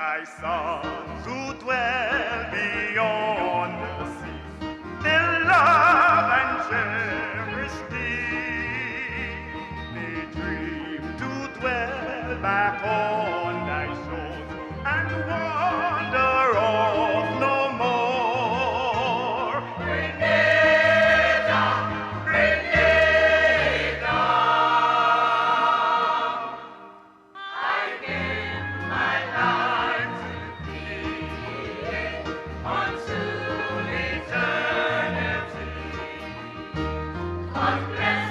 thy sons who dwell beyond the sea, they love and cherish thee. They dream to dwell back on thy shores and wander off no more. Grenada, Grenada, I give my life to thee unto eternity. God bless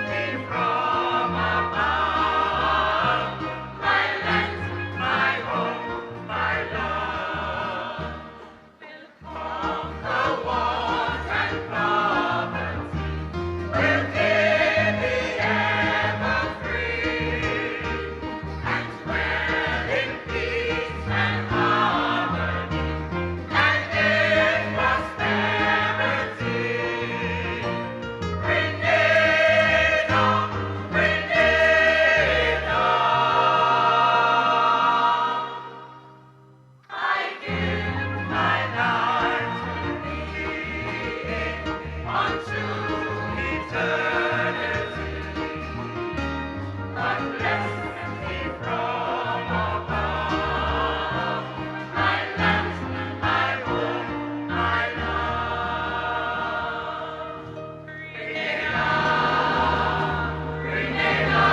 thee from above, my land, my home, my love. Will conquer want and poverty, will keep thee ever free, and dwell in peace and harmony, and in prosperity. Grenada, Grenada, I give my life to thee unto eternity. God bless thee from above, my land, my home, my love. Grenada, Grenada,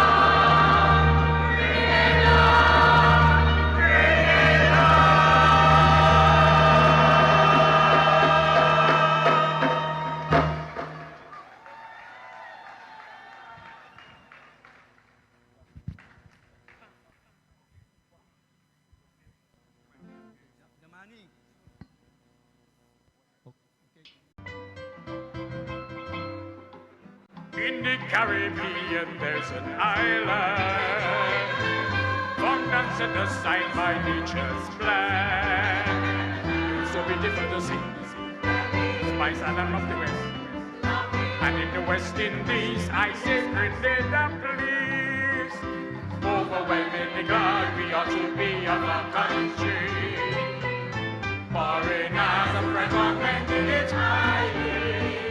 In the Caribbean there's an island, formed and set aside by nature's plan. So beautiful to see, Spice Island of the West, and in the West Indies I say Grenada, please. Overwhelmingly glad we ought to be of our country. Foreigners and friends augmenting it highly,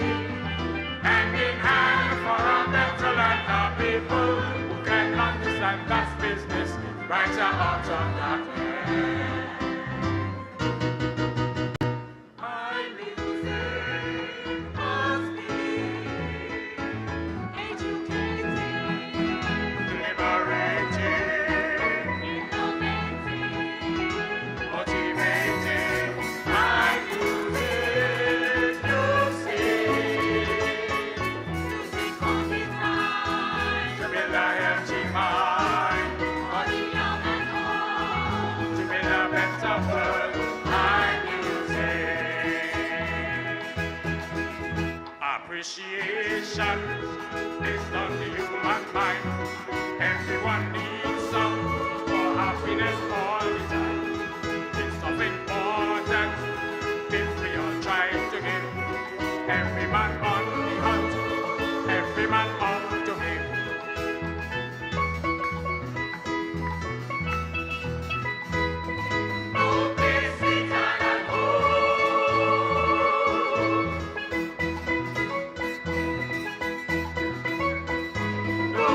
hand in hand for a better land of people who can understand that's business right out of that land. My music must be educating, liberating, innovating, motivating. My music, you see. Music on design to build a healthy mind, for the young and old, to build a better world. My music, appreciation based on the human mind. Everyone needs some for happiness all the time. It's of importance if we all try to give every man on the hunt, every man on to him. No place sweeter than home. No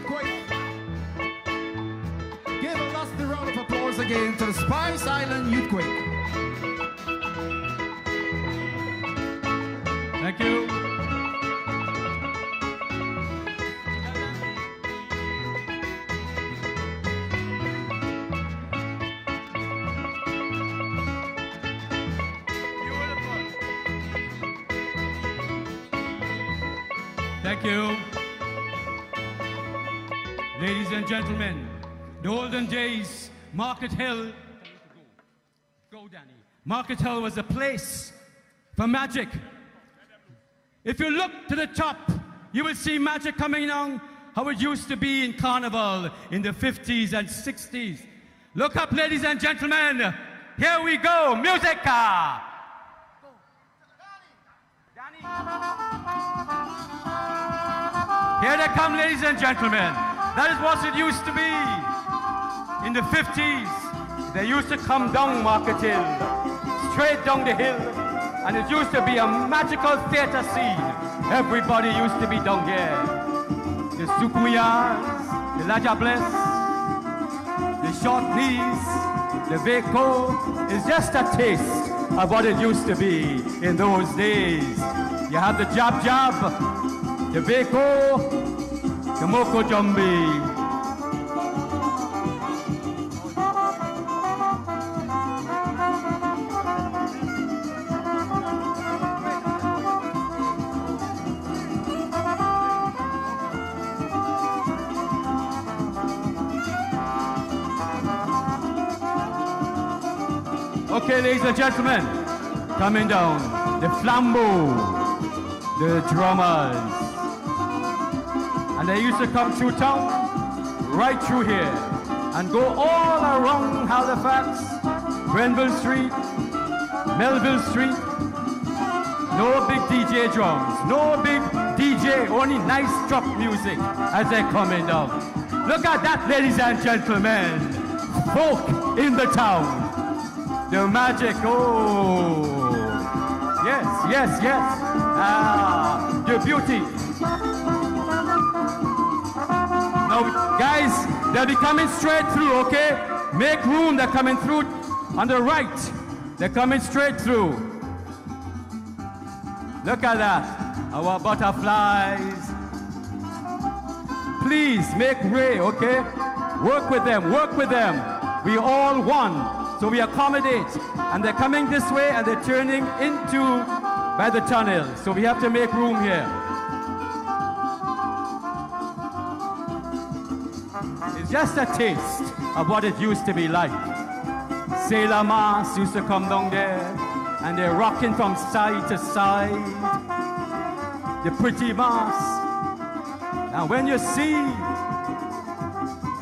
Youthquake. Give a lusty round of applause again to the Spice Island Youthquake. Thank you. Thank you. Ladies and gentlemen, the olden days, Market Hill, go Danny. Market Hill was a place for magic. If you look to the top, you will see magic coming down how it used to be in carnival in the 50s and 60s. Look up, ladies and gentlemen. Here we go, music. Here they come, ladies and gentlemen. That is what it used to be. In the 50s, they used to come down Market Hill, straight down the hill, and it used to be a magical theater scene. Everybody used to be down here. The Sukuyas, the Laja Bless, the Short Knees, the Veko is just a taste of what it used to be in those days. You have the Jab Jab, the Veko, the Moko Jumbi. Okay, ladies and gentlemen, coming down, the flambeau, the drummers. And they used to come through town, right through here, and go all around Halifax, Grenville Street, Melville Street. No big DJ drums, no big DJ, only nice drop music as they're coming down. Look at that, ladies and gentlemen, folk in the town. The magic, oh, yes, yes, yes. Ah, the beauty. Now, guys, they'll be coming straight through, okay? Make room, they're coming through on the right. They're coming straight through. Look at that, our butterflies. Please, make way, okay? Work with them, work with them. We all one. So we accommodate, and they're coming this way and they're turning into by the tunnel. So we have to make room here. It's just a taste of what it used to be like. Sailor Mass used to come down there and they're rocking from side to side. The pretty mass. And when you see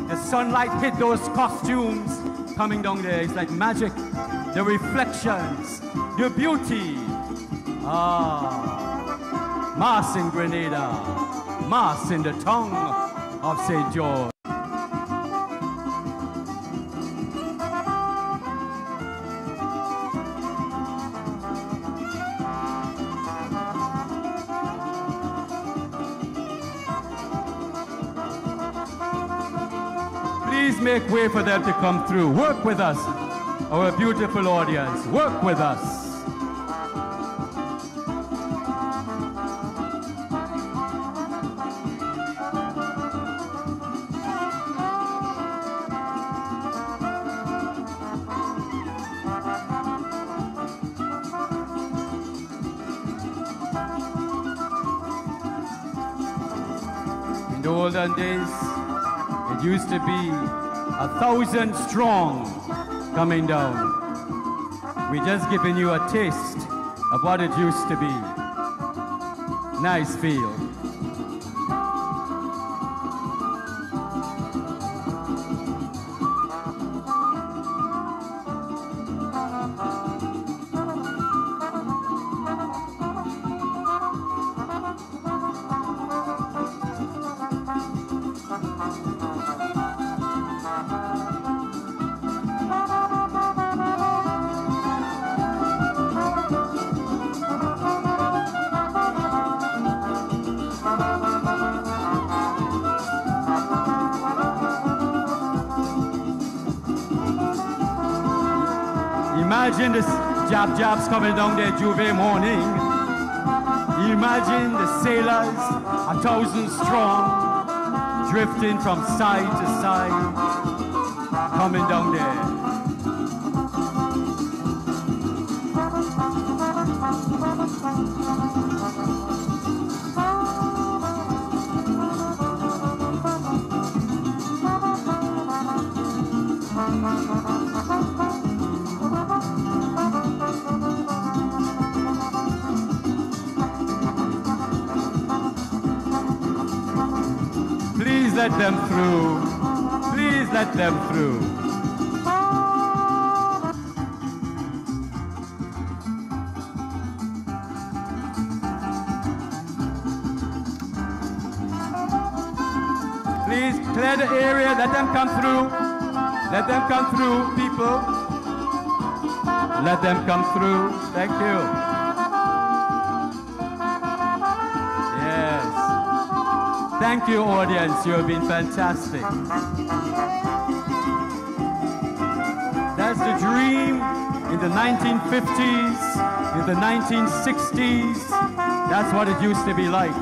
the sunlight hit those costumes, coming down there, it's like magic. The reflections, the beauty. Ah, Mass in Grenada, Mass in the tongue of St. George. Please make way for them to come through. Work with us, our beautiful audience. Work with us. In the olden days, it used to be 1,000 strong coming down. We're just giving you a taste of what it used to be. Nice feel. Imagine the jabs coming down there Juve morning. Imagine the sailors, 1,000 strong, drifting from side to side, coming down there. Please let them through. Please let them through. Please clear the area. Let them come through. Let them come through, people. Let them come through. Thank you. Yes. Thank you, audience. You have been fantastic. That's the dream in the 1950s, in the 1960s. That's what it used to be like.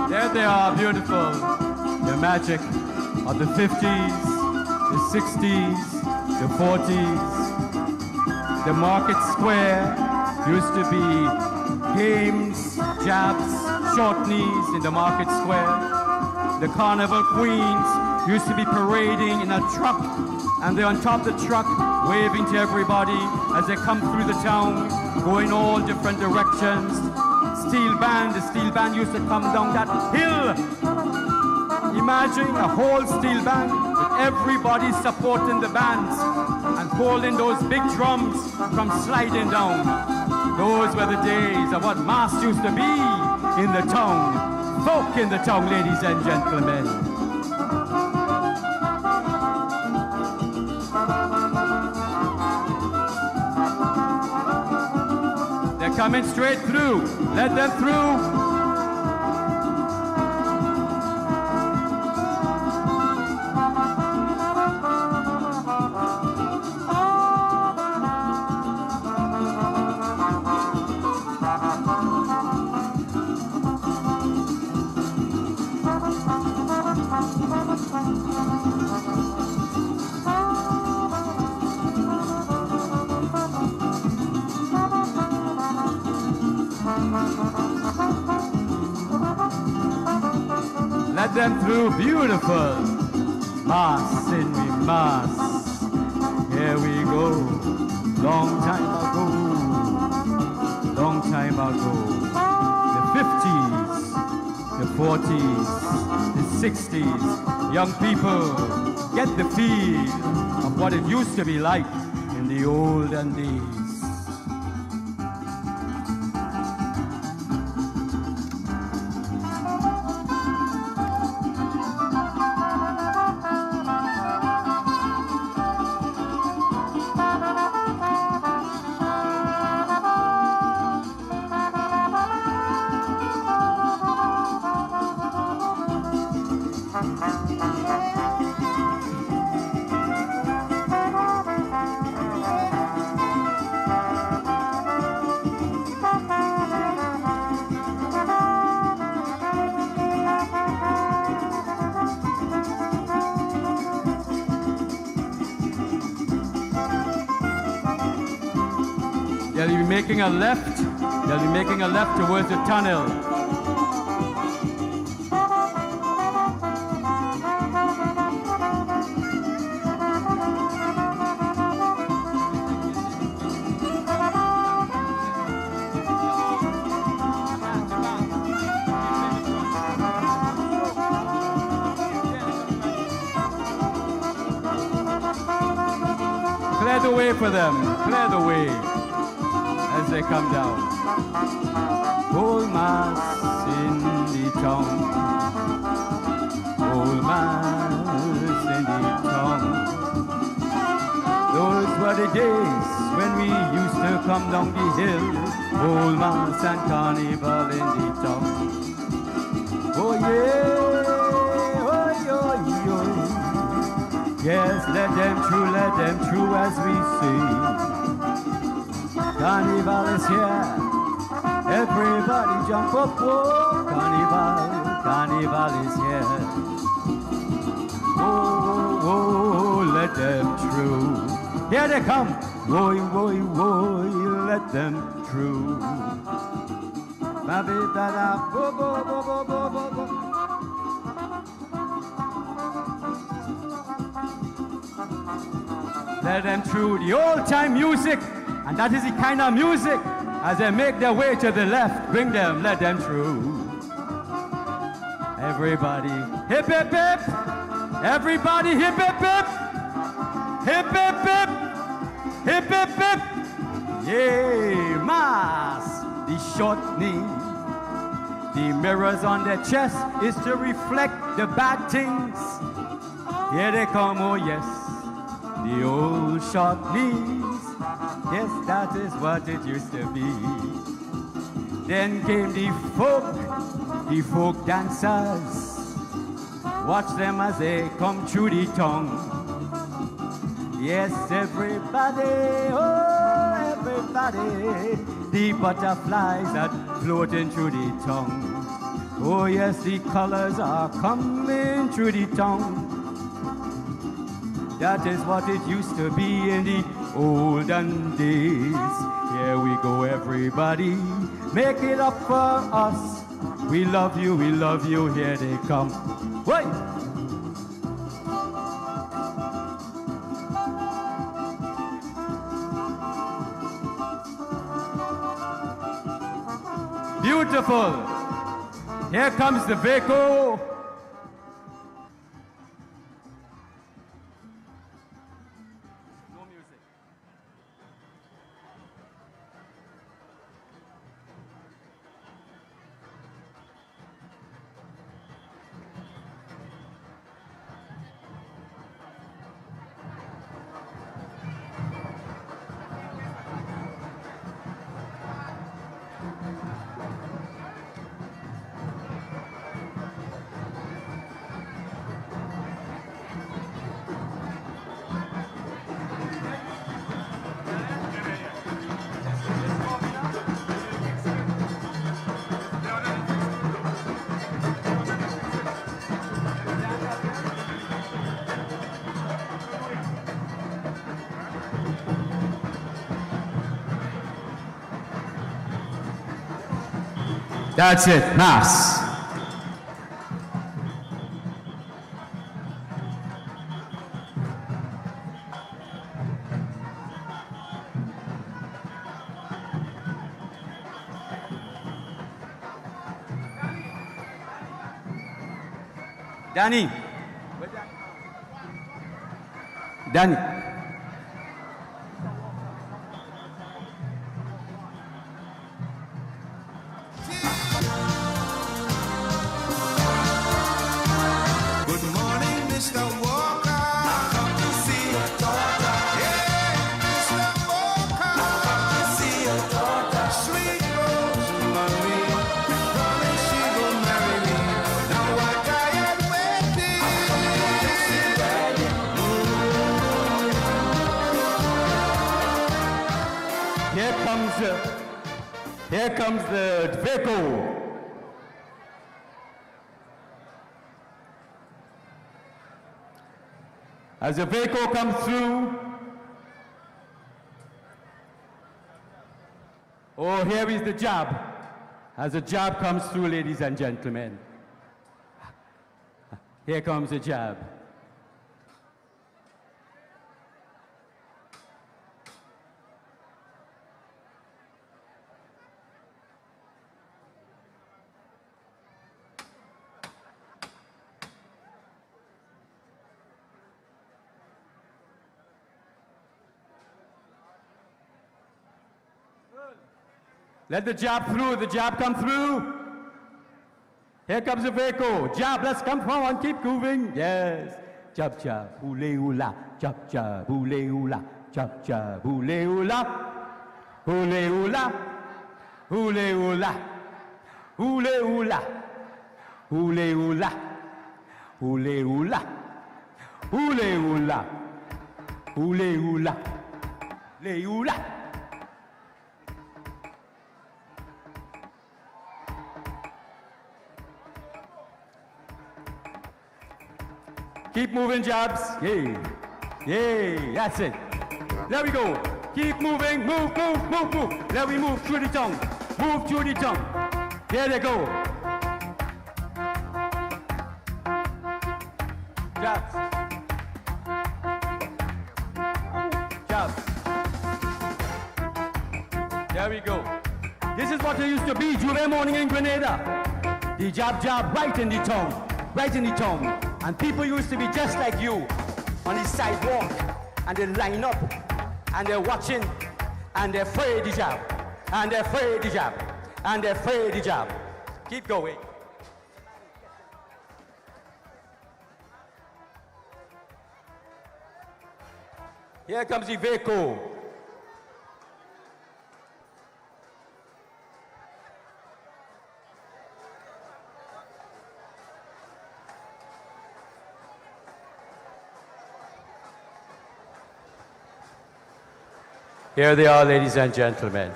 There they are, beautiful. The magic of the 50s, the 60s, the 40s. The market square used to be games, jabs, short knees in the market square. The carnival queens used to be parading in a truck, and they're on top of the truck waving to everybody as they come through the town, going all different directions. The steel band used to come down that hill. Imagine a whole steel band with everybody supporting the bands and holding those big drums from sliding down. Those were the days of what mass used to be in the town. Folk in the town, ladies and gentlemen. They're coming straight through. Let them through. Let them through, beautiful. Mass in me, mass. Here we go. Long time ago. Long time ago. The 50s, the 40s, the 60s. Young people, get the feel of what it used to be like in the olden days. You'll be making a left They'll be making a left towards the tunnel. Clear the way for them, clear the way as they come down. Old mass in the town, old mass in the town. Those were the days when we used to come down the hill, old mass and carnival in the town. Oh yeah, oh yo yo. Yes, let them through as we see. Carnival is here, everybody jump up, oh, carnival is here. Oh, oh, let them through. Here they come, woy, woy, woy, let them through. Ba-bi-ba-da, bo-bo-bo-bo-bo-bo-bo. Let them through the old-time music, and that is the kind of music as they make their way to the left. Bring them, let them through. Everybody, hip hip hip. Everybody, hip hip hip. Hip hip hip. Hip hip hip. Yay, mass. The short knee. The mirrors on their chest is to reflect the bad things. Here they come, oh yes. The old short knees, yes, that is what it used to be. Then came the folk dancers. Watch them as they come through the tongue. Yes, everybody, oh, everybody. The butterflies that floating through the tongue. Oh, yes, the colors are coming through the tongue. That is what it used to be in the olden days. Here we go, everybody. Make it up for us. We love you, here they come. Wait! Beautiful. Here comes the Vaco. That's it, mass. Danny. Danny. Here comes the Vaco. As the Vaco comes through, Oh, here is the jab. As the jab comes through, ladies and gentlemen. Here comes the jab. Let the jab through, the jab come through. Here comes the Vaco. Jab, let's come forward, keep moving. Yes. Jab, jab, oole, oola. Jab, jab, oole, oola. Jab, jab, oole, oola. Oole, oola. Oole, oola. Oole, oola. Oole, oola. Oole, oola. Oole, oola. Oole, oola. Le, oola. Keep moving, jabs. Yay. Yay. That's it. There we go. Keep moving. Move, move, move, move. Let me move through the tongue. Move through the tongue. There they go. Jabs. Jabs. There we go. This is what it used to be July morning in Grenada. The jab, jab, right in the tongue. Right in the tongue. And people used to be just like you on the sidewalk, and they line up, and they're watching, and they're afraid the jab, and they're afraid the jab, and they're afraid the jab. Keep going. Here comes the Vaco. Here they are, ladies and gentlemen.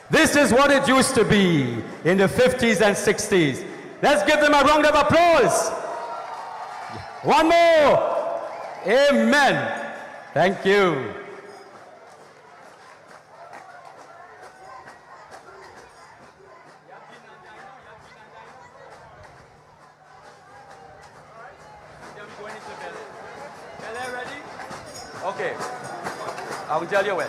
This is what it used to be in the 50s and 60s. Let's give them a round of applause. One more. Amen. Thank you. Okay, I will tell you when.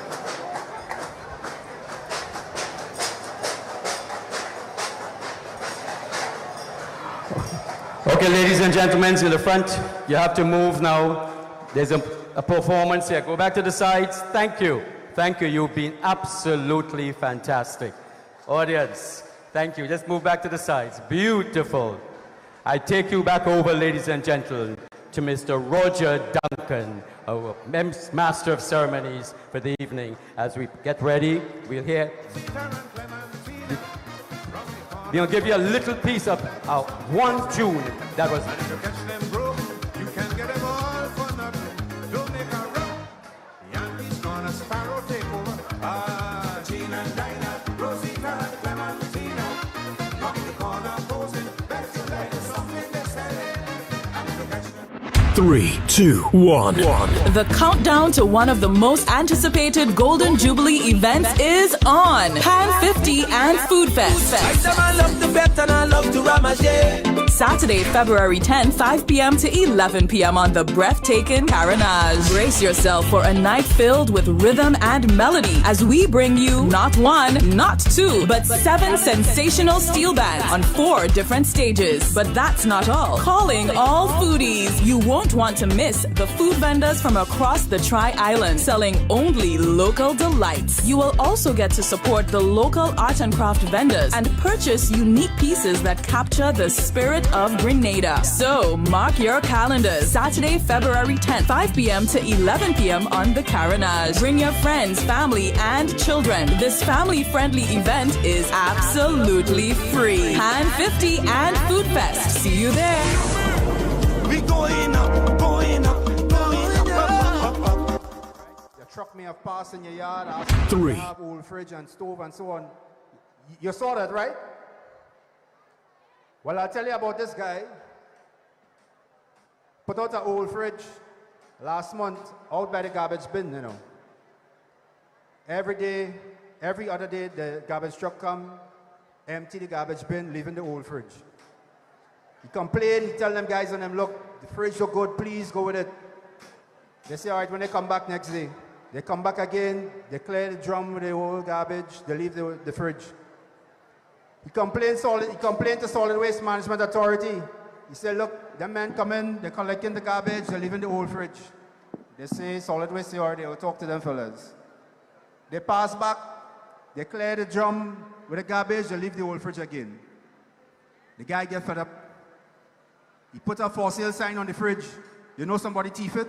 Okay, ladies and gentlemen, to the front, you have to move now. There's a performance here. Go back to the sides. Thank you. Thank you. You've been absolutely fantastic. Audience, thank you. Just move back to the sides. Beautiful. I take you back over, ladies and gentlemen, to Mr. Roger Duncan, our Master of Ceremonies for the evening. As we get ready, we'll give you a little piece of one tune that was... Three, two, one. The countdown to one of the most anticipated Golden Jubilee events is on. Pan 50 and Food Fest. Saturday, February 10, 5 p.m. to 11 p.m. on the breathtaking Carnage. Brace yourself for a night filled with rhythm and melody as we bring you not one, not two, but 7 sensational steel bands on 4 different stages. But that's not all. Calling all foodies. You won't want to miss the food vendors from across the Tri-Island selling only local delights. You will also get to support the local art and craft vendors and purchase unique pieces that capture the spirit of Grenada. So mark your calendars. Saturday, February 10th, 5 p.m. to 11 p.m. on the Carnage. Bring your friends, family, and children. This family-friendly event is absolutely free. Pan 50 and Food Fest. See you there. We going up, going up, going up. Your truck may have passed in your yard. Three. You have old fridge and stove and so on. You saw that, right? Well, I'll tell you about this guy. Put out an old fridge Last month, out by the garbage bin, you know. Every day, every other day, the garbage truck come, empty the garbage bin, leave in the old fridge. He complain, he tell them guys on them, look, the fridge look good, please go with it. They say, all right, when they come back next day, they come back again, they clear the drum with the old garbage, they leave the fridge. He complained to Solid Waste Management Authority. He said, look, them men come in, they're collecting the garbage, they leave in the old fridge. They say, Solid Waste, say, all right, they will talk to them fellas. They pass back, they clear the drum with the garbage, they leave the old fridge again. The guy get fed up. He put a for sale sign on the fridge. You know somebody thief it?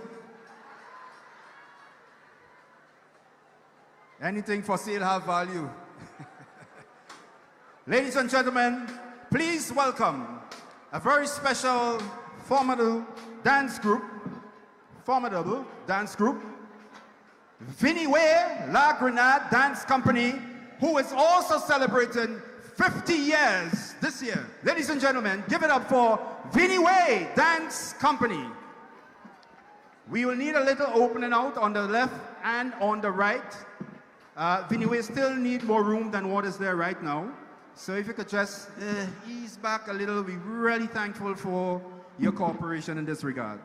Anything for sale have value. Ladies and gentlemen, please welcome a very special, formidable dance group, Vinnie Way La Grenade Dance Company, who is also celebrating 50 years this year. Ladies and gentlemen, give it up for Vinnie Way Dance Company. We will need a little opening out on the left and on the right. Vinnie Way still need more room than what is there right now. So if you could just ease back a little, we're really thankful for your cooperation in this regard.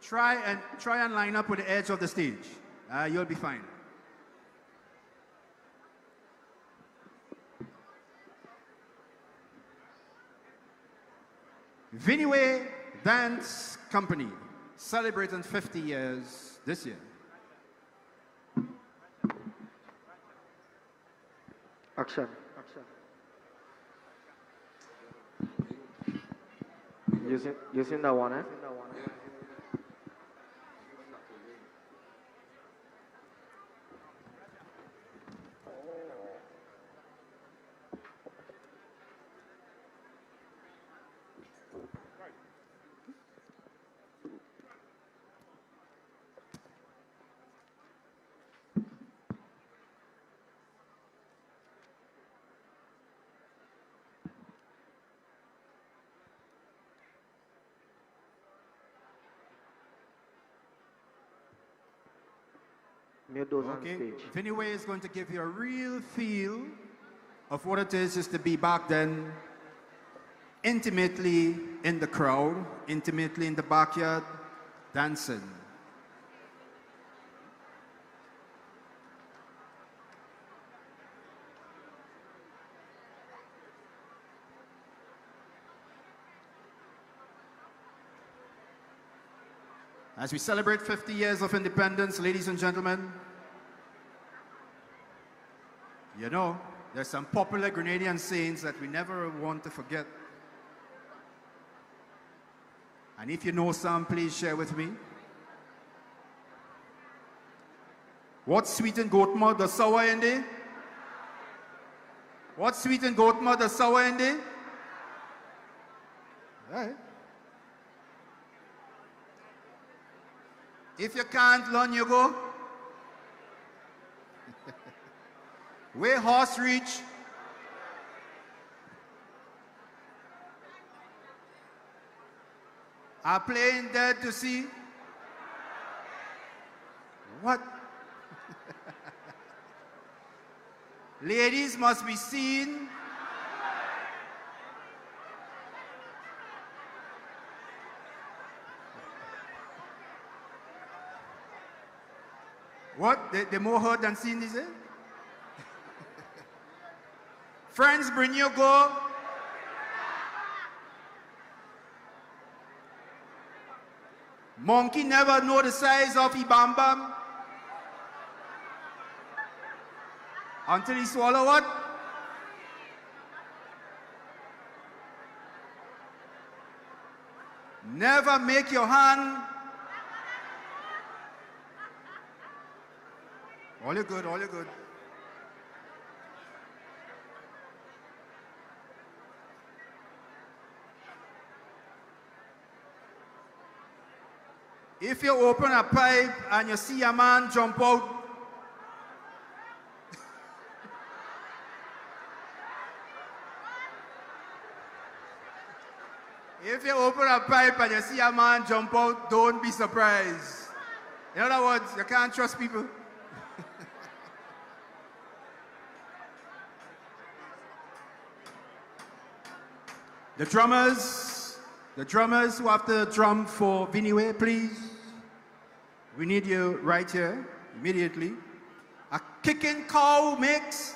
Try and line up with the edge of the stage. You'll be fine. Vinnie Way Dance Company, celebrating 50 years this year. Action. Using that one, eh? Okay, Vinnie Way is going to give you a real feel of what it is just to be back then, intimately in the crowd, intimately in the backyard, dancing. As we celebrate 50 years of independence, ladies and gentlemen, you know, there's some popular Grenadian sayings that we never want to forget. And if you know some, please share with me. What's sweet in goat mud, the sour in it? What's sweet in goat mud, the sour in it? All right. If you can't learn, you go. Where horse reach, are playing dead to see. What? Ladies must be seen. What? They more heard than seen, is it? Friends, bring your go. Monkey never know the size of his bam bam until he swallow what? Never make your hand. All you good, all you good. If you open a pipe and you see a man jump out, If you open a pipe and you see a man jump out, don't be surprised. In other words, you can't trust people. The drummers who have to drum for Vinnie Way, please. We need you right here, immediately. A kicking cow mix.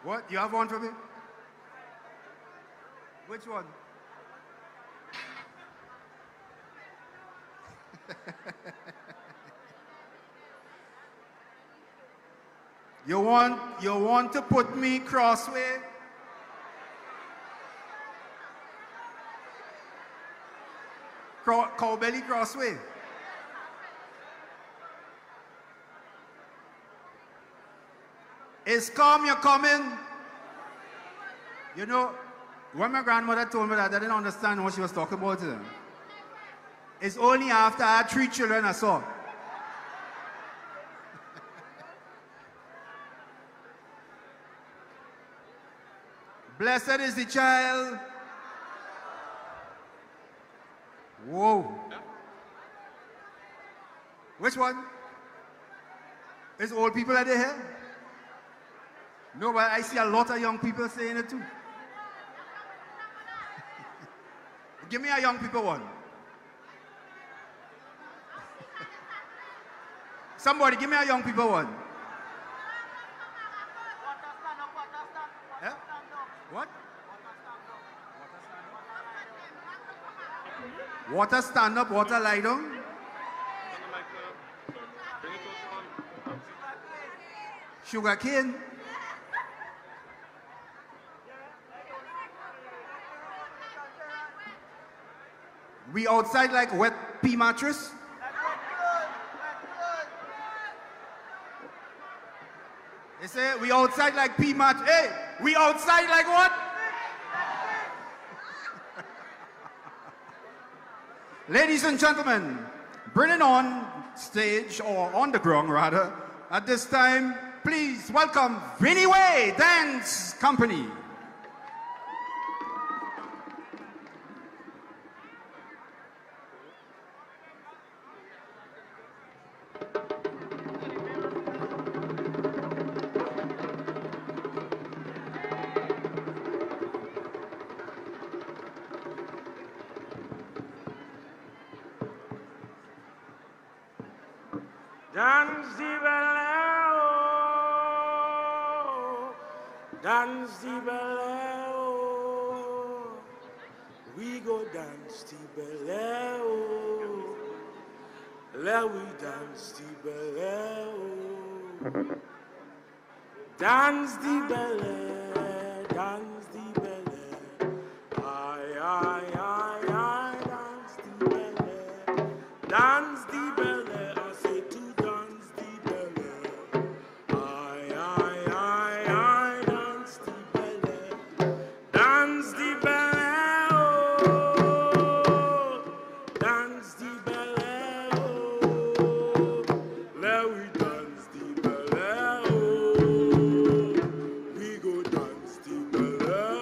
What? You have one for me? Which one? You want to put me crossway? Cowbelly crossway. It's come, you're coming. You know, when my grandmother told me that, I didn't understand what she was talking about. It's only after I had 3 children I saw. Blessed is the child. Whoa. Which one? Is old people that they here? No, but I see a lot of young people saying it too. Give me a young people one. Somebody, give me a young people one. Yeah? What? Water stand up, water lie down. Sugar cane. We outside like wet pea mattress. They say we outside like pea mattress. Hey, we outside like what? Ladies and gentlemen, bringing on stage, or on the ground rather, at this time, please welcome Vinnie Way Dance Company. Dance the ballet, dance the ballet, we go dance the ballet, let we dance the ballet, dance the ballet, dance the ballet, aye, aye, aye, aye, dance the ballet, dance the ballet. We go dance the ballet.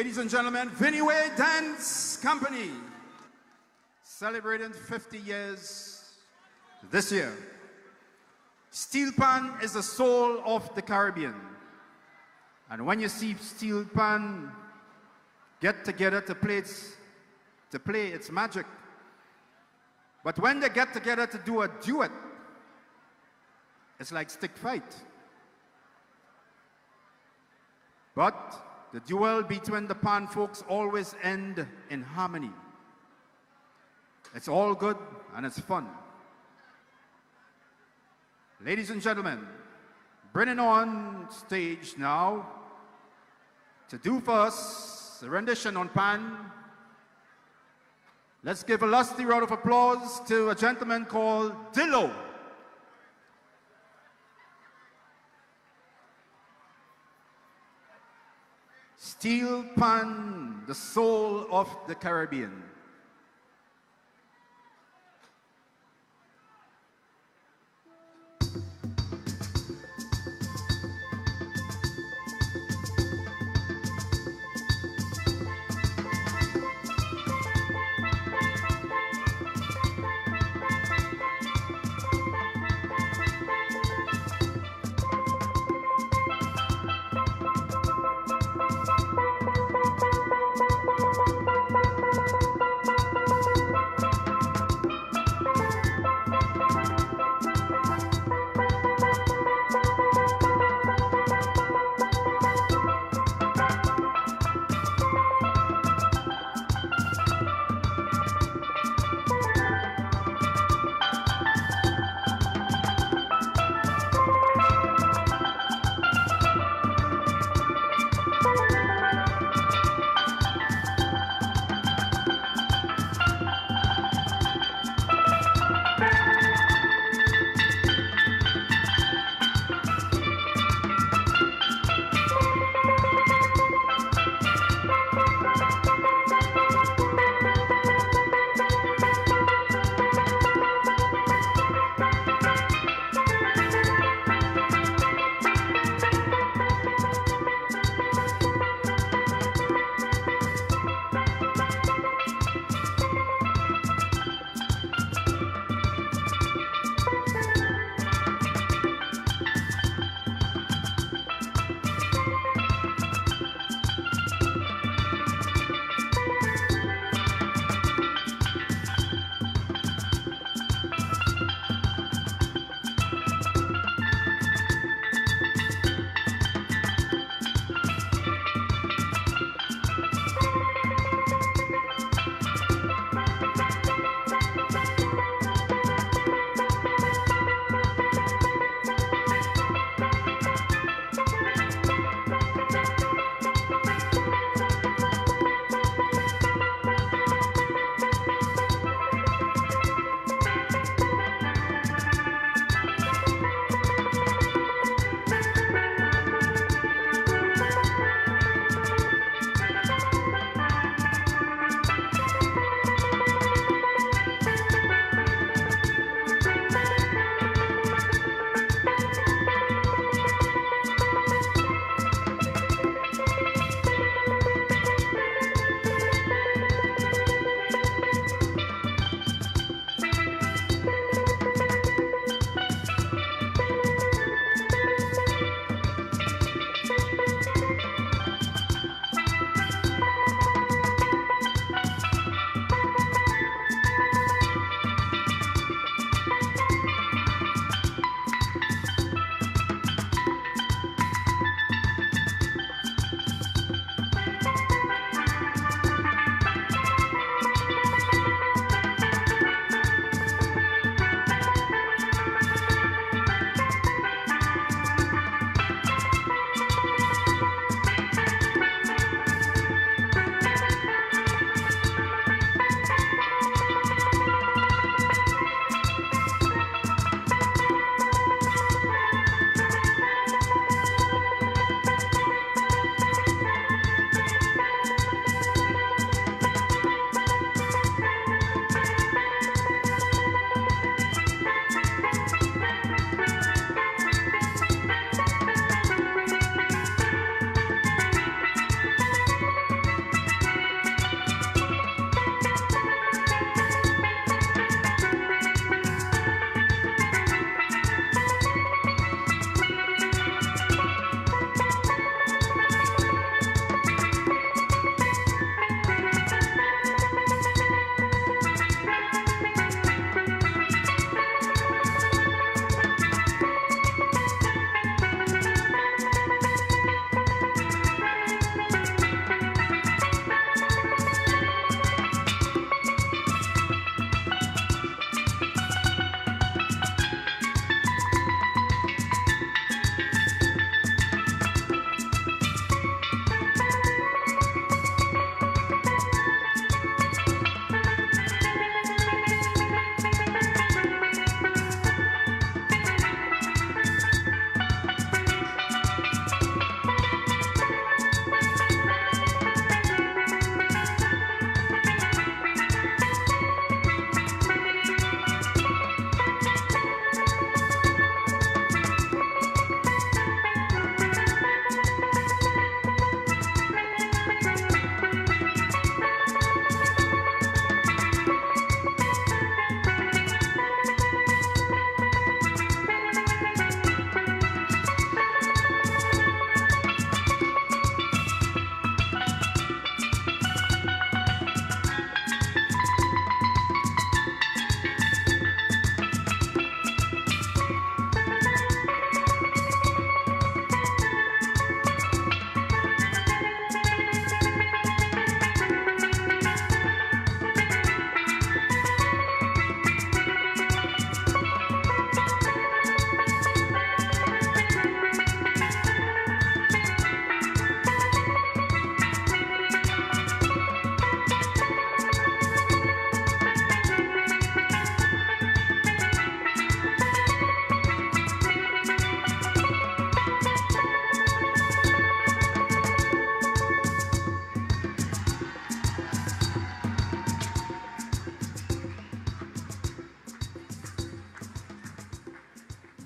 Ladies and gentlemen, Vinnie Way Dance Company, celebrating 50 years this year. Steel pan is the soul of the Caribbean. And when you see steel pan get together to play its magic. But when they get together to do a duet, it's like stick fight. But the duel between the pan folks always end in harmony. It's all good and it's fun. Ladies and gentlemen, bringing on stage now to do for us a rendition on pan. Let's give a lusty round of applause to a gentleman called Dillo. Steel pan, the soul of the Caribbean.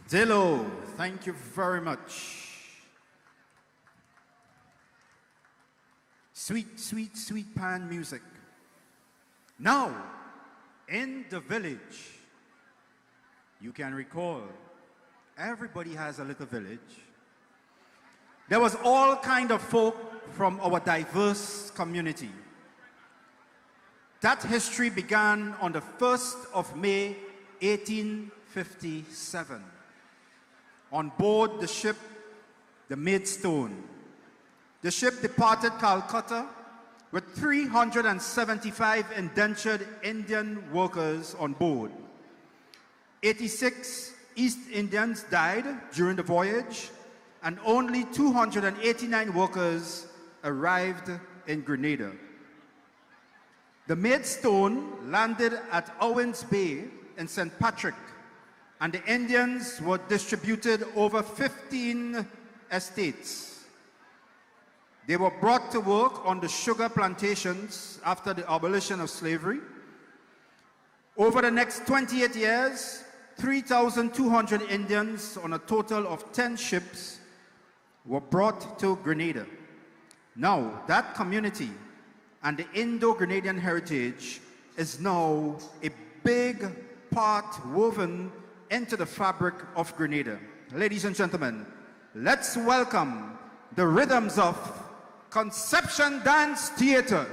Dillo, thank you very much. Sweet, sweet, sweet pan music. Now, in the village, you can recall, everybody has a little village. There was all kind of folk from our diverse community. That history began on the 1st of May, 1857, on board the ship, the Maidstone. The ship departed Calcutta with 375 indentured Indian workers on board. 86 East Indians died during the voyage, and only 289 workers arrived in Grenada. The Maidstone landed at Owens Bay in St. Patrick, and the Indians were distributed over 15 estates. They were brought to work on the sugar plantations after the abolition of slavery. Over the next 28 years, 3,200 Indians on a total of 10 ships were brought to Grenada. Now, that community and the Indo-Grenadian heritage is now a big part woven into the fabric of Grenada. Ladies and gentlemen, let's welcome the rhythms of Conception Dance Theatre.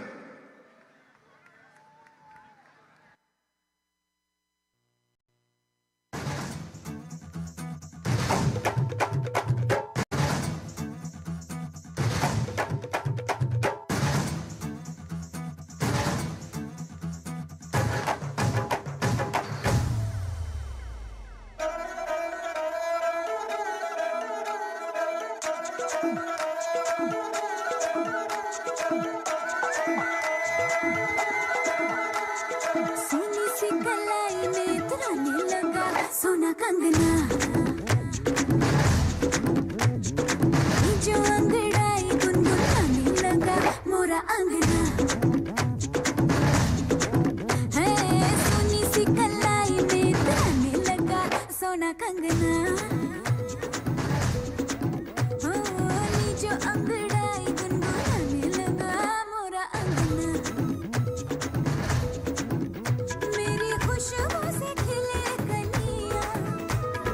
मेरी खुशबू से खिले कलियां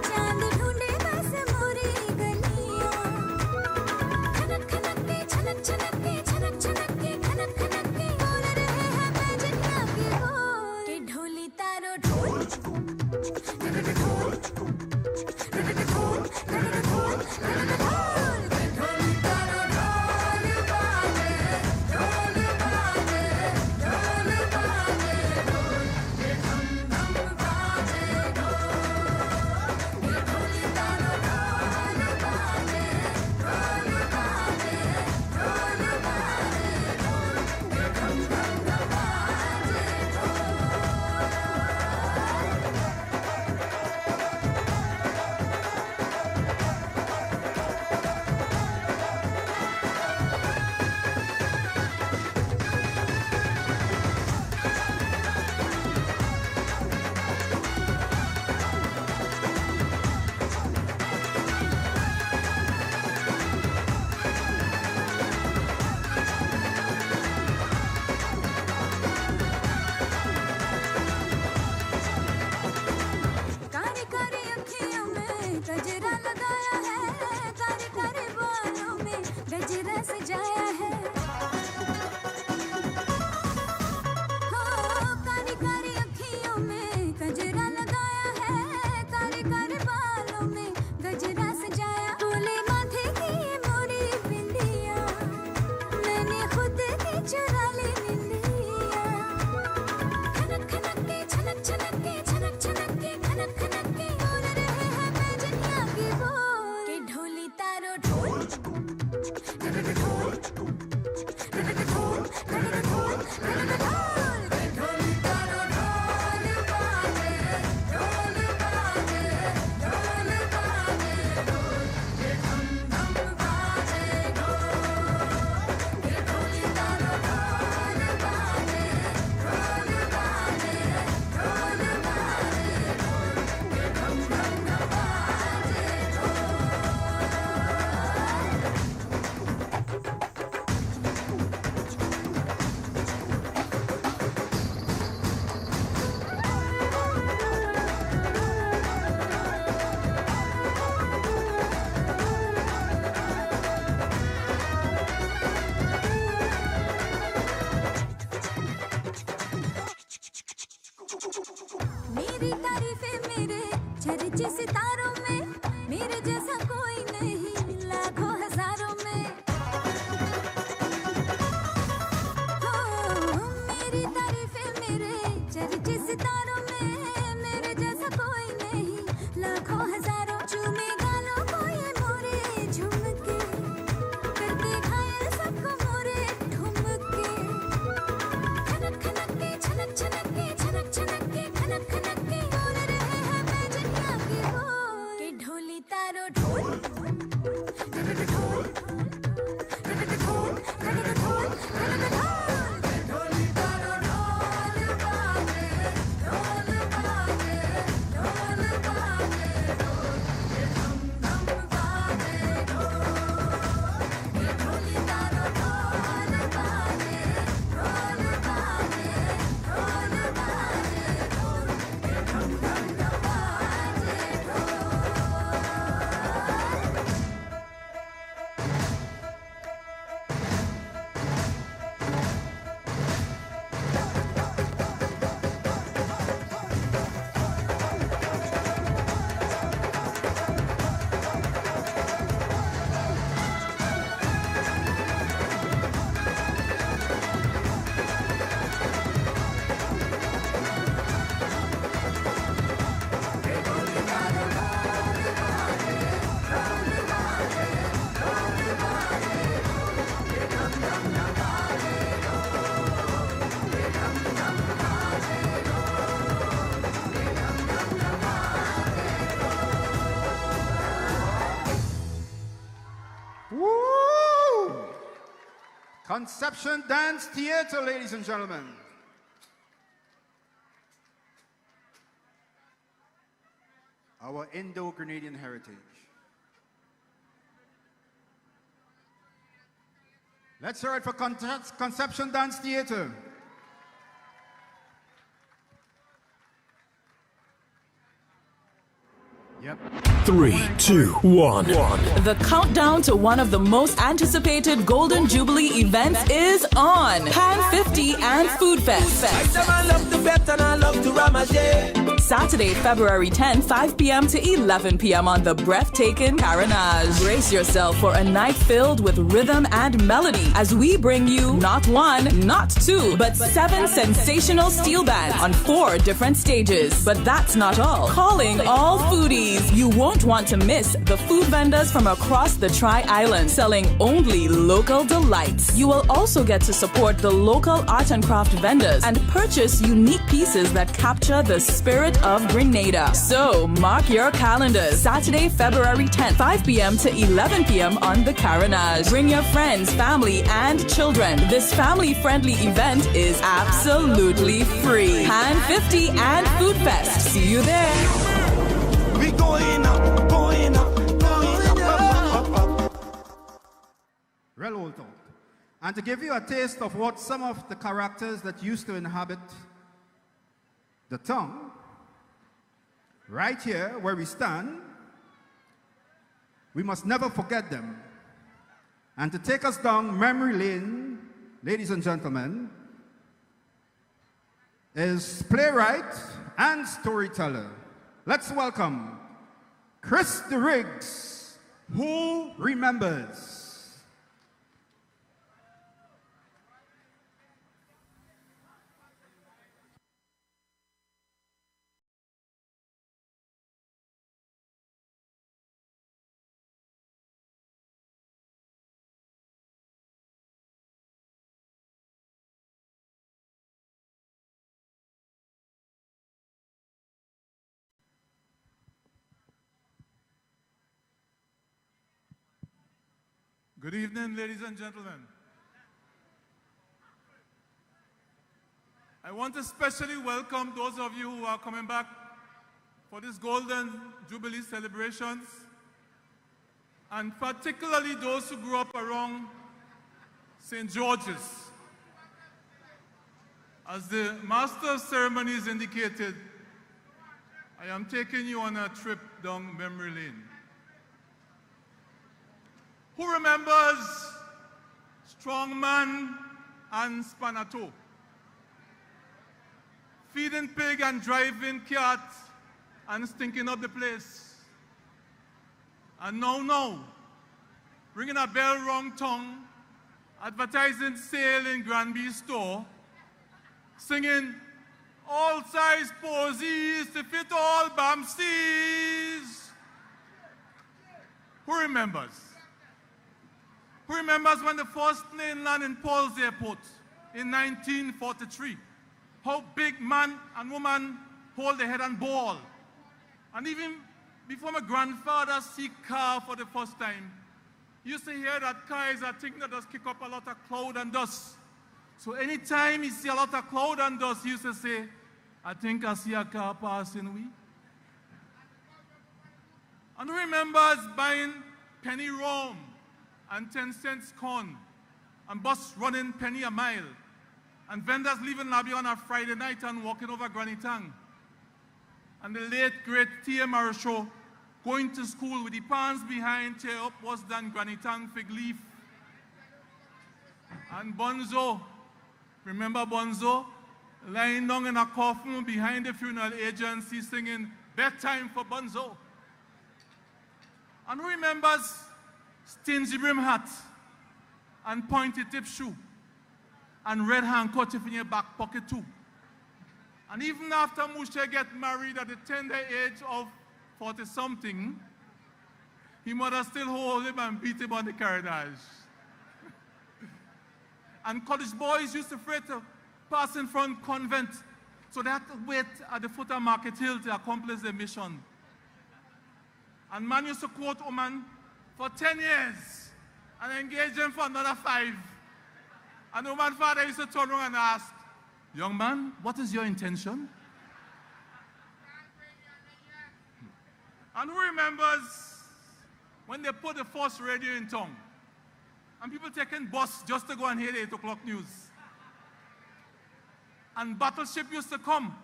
चांद मेरी तारीफें मेरे चर्चे सितारों में मेरे जैसा कोई नहीं लाखों हजारों में हो मेरी तारीफें मेरे चर्चे सितारों में मेरे जैसा कोई नहीं लाखों हजारों चूमे गालों को ये मोरे झुमके करते घायल सबको मोरे ठुमके खनक खनक के छनक छनक के छनक छनक के खनक खनक के बोल रहे हैं बैजनिया के बोल के ढोली तारो ढोल ढोल ढोल ढोल ढोल ढोली तारो ढोल बाजे ढोल बाजे ढोल बाजे ढोल के धम धम बाजे ढोल के ढोली तारो ढोल बाजे ढोल बाजे ढोल बाजे ढोल के धम धम बाजे ढोल Woo! Conception Dance Theater, ladies and gentlemen. Our Indo-Grenadian heritage. Let's hear it for Conception Dance Theater. Yep. 3, 2, 1. The countdown to one of the most anticipated Golden Jubilee events is on. Pan 50 and Food Fest. Saturday, February 10, 5 p.m. to 11 p.m. on the breathtaking Carnage. Brace yourself for a night filled with rhythm and melody as we bring you not one, not two, but 7 sensational steel bands on 4 different stages. But that's not all. Calling all foodies. You won't want to miss the food vendors from across the Tri-Island selling only local delights. You will also get to support the local art and craft vendors and purchase unique pieces that capture the spirit of Grenada. So mark your calendars. Saturday, February 10th, 5 p.m. to 11 p.m. on the Carnage. Bring your friends, family, and children. This family-friendly event is absolutely free. Pan 50 and Food Fest. See you there. We going up, going up, going up. Real old talk. And to give you a taste of what some of the characters that used to inhabit the tongue, right here where we stand, we must never forget them. And to take us down memory lane, ladies and gentlemen, is playwright and storyteller. Let's welcome Chris de Riggs, who remembers. Good evening, ladies and gentlemen. I want to especially welcome those of you who are coming back for this Golden Jubilee celebrations, and particularly those who grew up around St. George's. As the Master of Ceremonies indicated, I am taking you on a trip down memory lane. Who remembers Strongman and Spanato? feeding pig and driving cat and stinking up the place. And now, ringing a bell wrong tongue, advertising sale in Granby store, singing all size posies to fit all Bamsies. Who remembers? Who remembers when the first plane landed in Paul's Airport in 1943? How big man and woman hold their head and ball. And even before my grandfather see car for the first time, he used to hear that car is a thing that does kick up a lot of cloud and dust. So anytime he see a lot of cloud and dust, he used to say, I think I see a car passing we. And who remembers buying penny rum and 10 cents corn and bus running penny a mile and vendors leaving Labby on a Friday night and walking over Granny Tang? And the late great T.M. Marshall going to school with the pants behind, tear up worse than Granny Tang fig leaf. And Bonzo, remember Bonzo? Lying down in a coffin behind the funeral agency singing bedtime for Bonzo. And who remembers stingy brim hat and pointy tip shoe and red handkerchief in your back pocket too? And even after Musha get married at the tender age of 40-something, his mother still hold him and beat him on the carriage. And college boys used to afraid to pass in front convent, so they had to wait at the foot of Market Hill to accomplish their mission. And man used to quote woman for 10 years and engage them for another 5. And the woman father used to turn around and ask, young man, what is your intention? And who remembers when they put the first radio in town and people taking bus just to go and hear the 8 o'clock news? And battleship used to come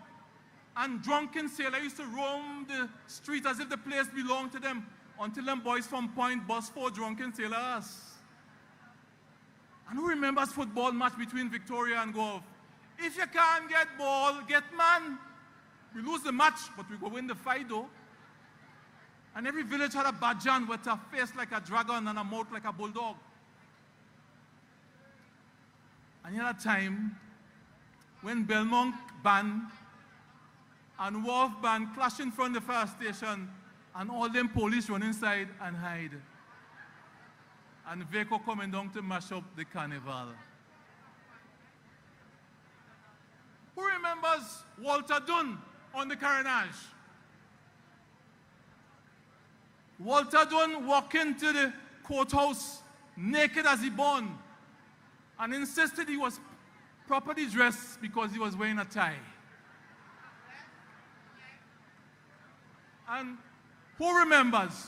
and drunken sailor used to roam the street as if the place belonged to them until them boys from Point bus 4 drunken sailors. And who remembers football match between Victoria and Gove? If you can't get ball, get man. We lose the match, but we go win the fight though. And every village had a bajan with a face like a dragon and a mouth like a bulldog. And you had a time when Belmont band and Wharf band clash in front of the fire station and all them police run inside and hide. And Veko coming down to mash up the carnival. Who remembers Walter Dunn on the carnage? Walter Dunn walked into the courthouse naked as he born and insisted he was properly dressed because he was wearing a tie. And who remembers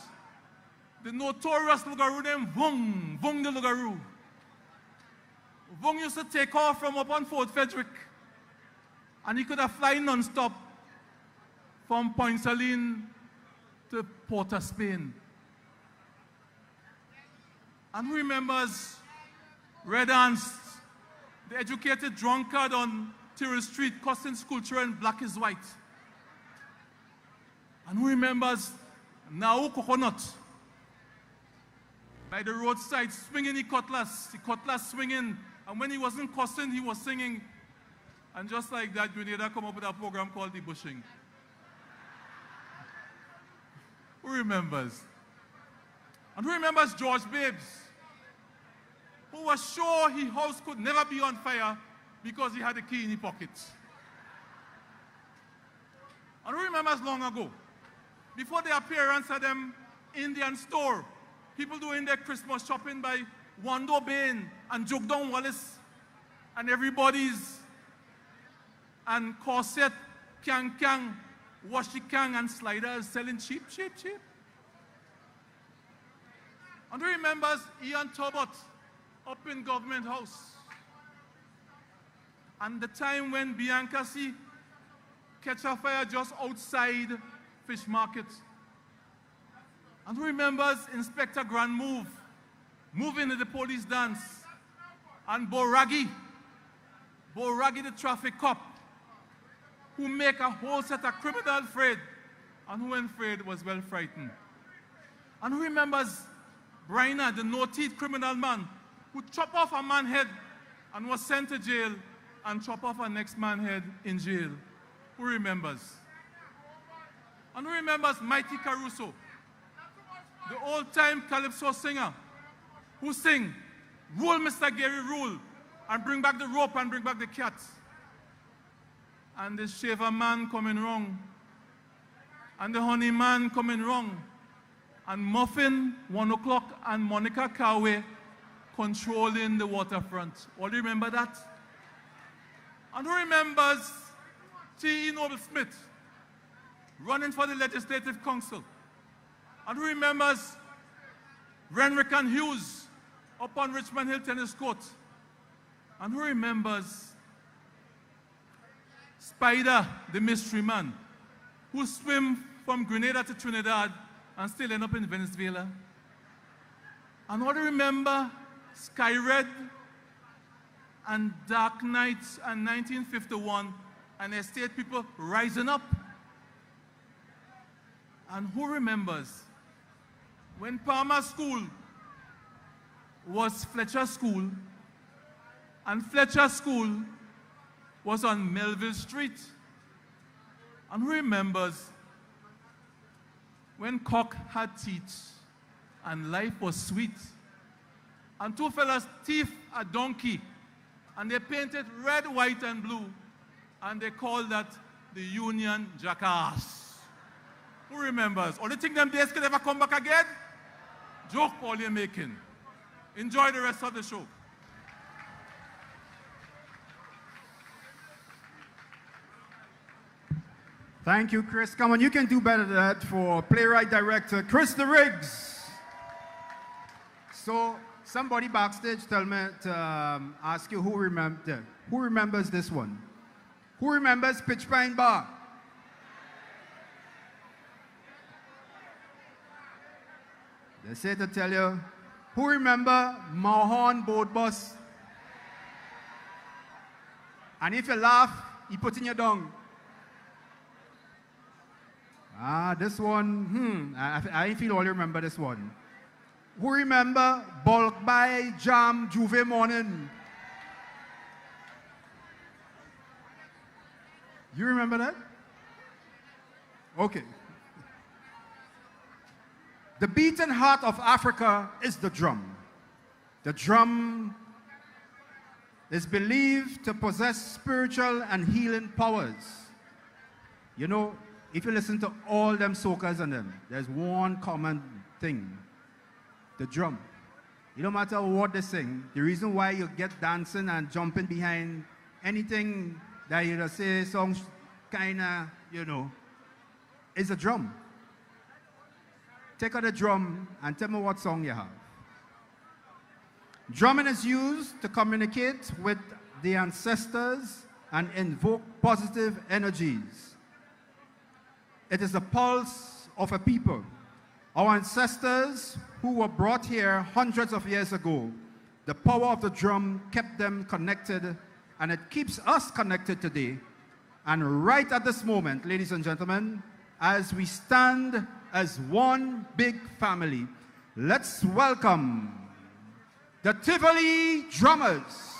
the notorious Lugaroo named Vung the Lugaroo? Vung used to take off from up on Fort Frederick and he could have flown non-stop from Point Saline to Port of Spain. And who remembers Red Ants, the educated drunkard on Tyrrell Street, cussing school children black is white? And who remembers Nau Coconut by the roadside swinging the cutlass swinging, and when he wasn't cussing, he was singing. And just like that, Grenada come up with a program called The Bushing. Who remembers? And who remembers George Babes, who was sure his house could never be on fire because he had a key in his pocket? And who remembers long ago, before the appearance of them Indian store, people doing their Christmas shopping by Wando Bain and Jugdown Wallace and everybody's and corset, kang, washikang and sliders selling cheap. And who remembers Ian Tobot up in Government House? And the time when Bianca C catch a fire just outside Fish Market. And who remembers Inspector Grand moving to the police dance? And Boragi the traffic cop, who make a whole set of criminals afraid, and who when afraid was well frightened. And who remembers Briner, the no-teeth criminal man, who chopped off a man's head and was sent to jail and chopped off a next man's head in jail? Who remembers? And who remembers Mighty Caruso, the old-time calypso singer, who sing, "Rule, Mr. Gary, rule, and bring back the rope and bring back the cat." And the shaver man coming wrong, and the honey man coming wrong, and Muffin, 1 o'clock, and Monica Carway controlling the waterfront. All remember that? And who remembers T.E. Noble Smith running for the Legislative Council? And who remembers Renwick and Hughes up on Richmond Hill Tennis Court? And who remembers Spider, the mystery man, who swim from Grenada to Trinidad and still end up in Venezuela? And what do you remember Sky Red and Dark Nights and 1951 and estate people rising up? And who remembers when Palmer School was Fletcher School, and Fletcher School was on Melville Street? And who remembers when cock had teeth and life was sweet, and two fellas thief a donkey, and they painted red, white, and blue, and they called that the Union Jackass? Who remembers? Or they think them days can ever come back again? Joke all you're making. Enjoy the rest of the show. Thank you, Chris. Come on, you can do better than that for playwright-director Chris the Riggs. So, somebody backstage tell me to ask you who remembers this one. Who remembers Pitch Pine Bar? They say to tell you, who remember Mahon Boat Bus? And if you laugh, you put in your dung. This one, I feel all you remember this one. Who remember Bulk Buy Jam Juve Morning? You remember that? Okay. The beating heart of Africa is the drum. The drum is believed to possess spiritual and healing powers. You know, if you listen to all them soca's and them, there's one common thing: the drum. It don't matter what they sing, the reason why you get dancing and jumping behind anything that you say songs kinda, is a drum. Take out the drum and tell me what song you have. Drumming is used to communicate with the ancestors and invoke positive energies. It is the pulse of a people. Our ancestors who were brought here hundreds of years ago, the power of the drum kept them connected, and it keeps us connected today. And right at this moment, ladies and gentlemen, as we stand as one big family, let's welcome the Tivoli Drummers.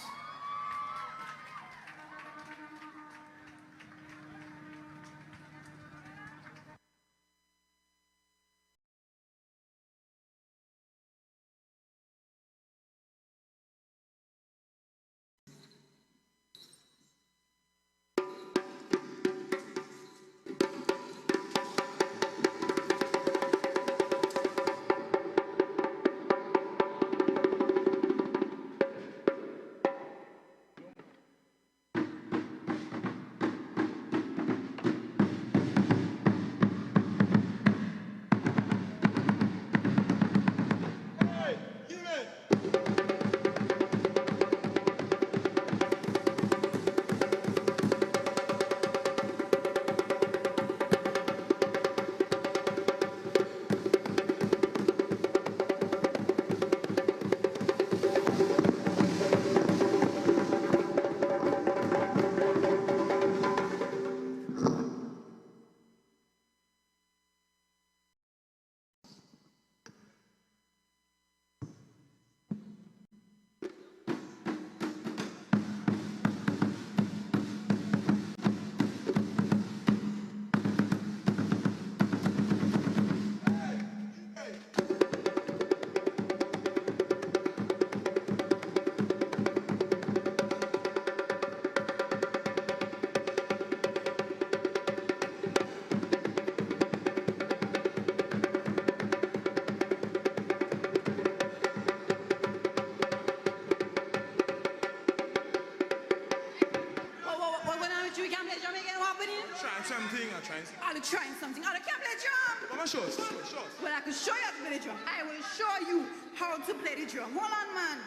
something, I'm trying. Are you trying something? Are you can't play drum? Come on, show us, show us, show us. Well, I can show you how to play the drum. I will show you how to play the drum. Hold on, man.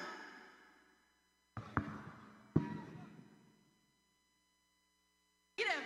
Get him.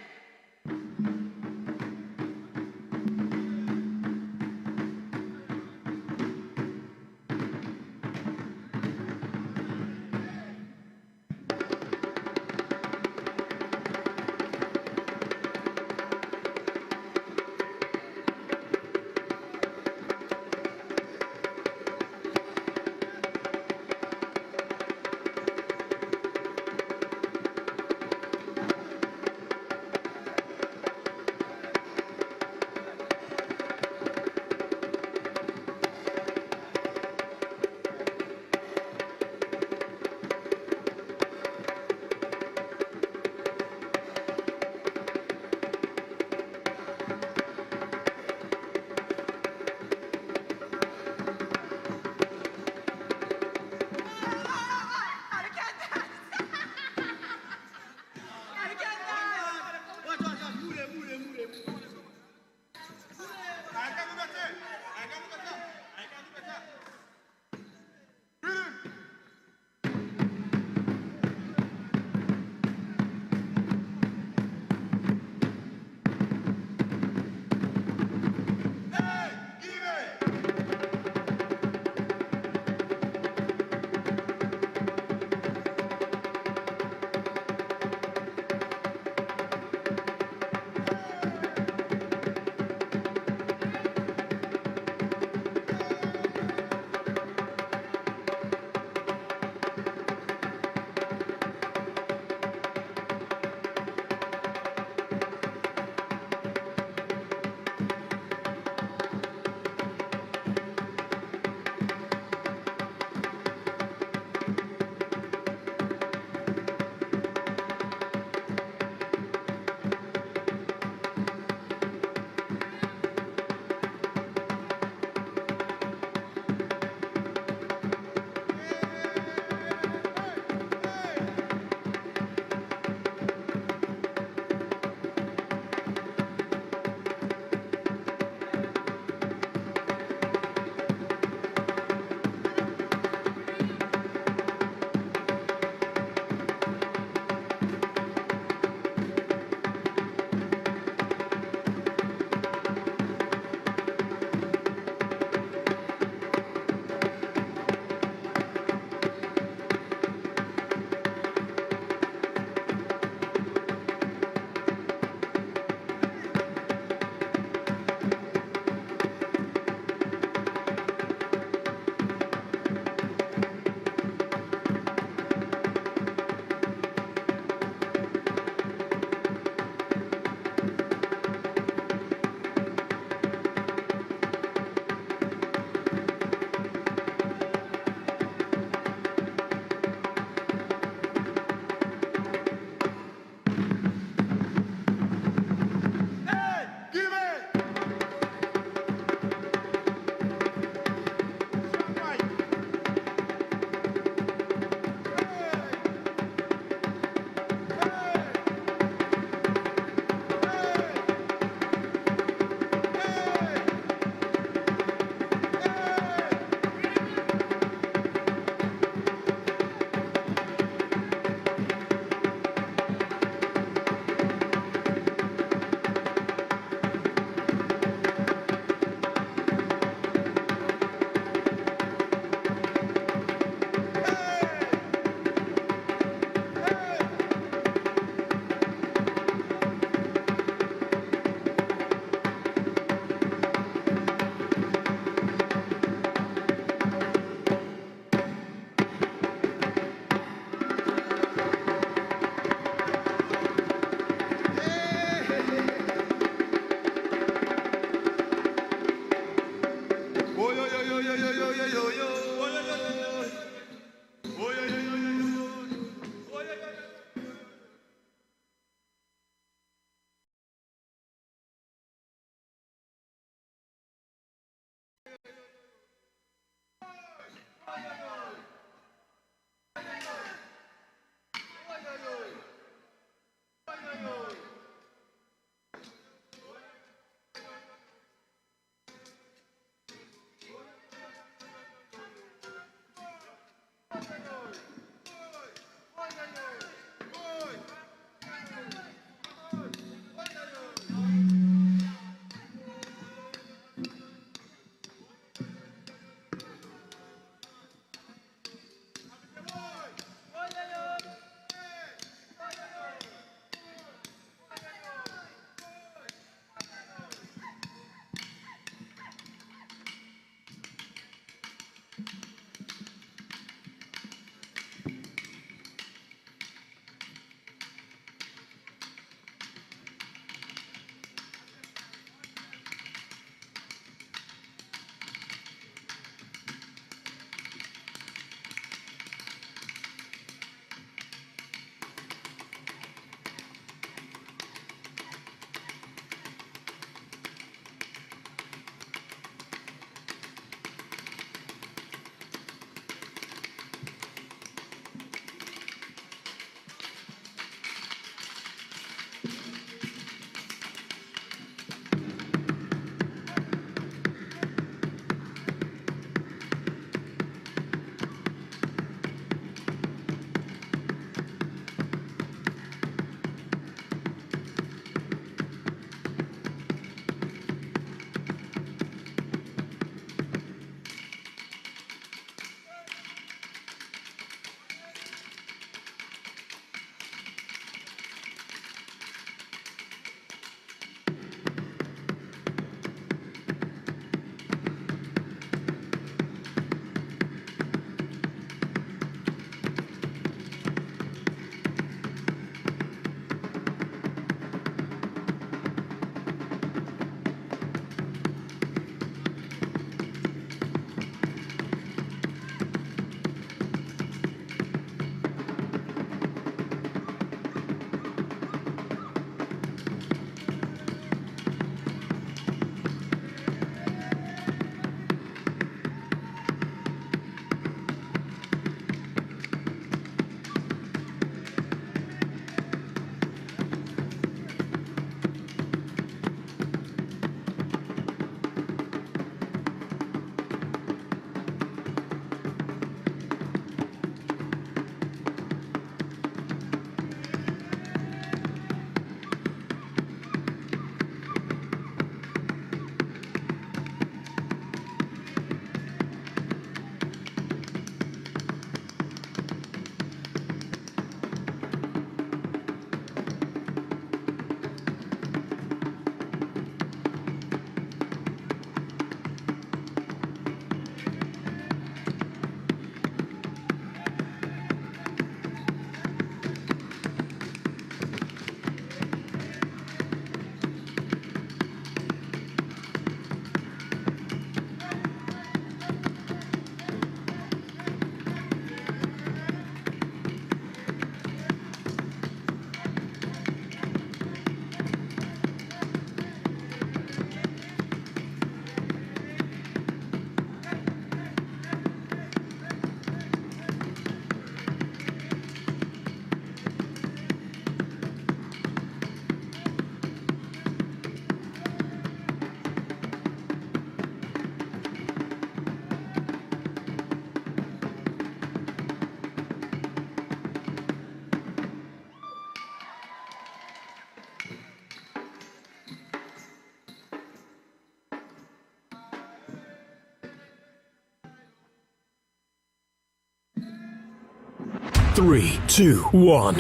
3, 2, 1.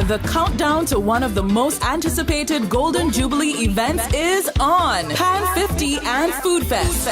The countdown to one of the most anticipated Golden Jubilee events is on. Pan 50 and Food Fest.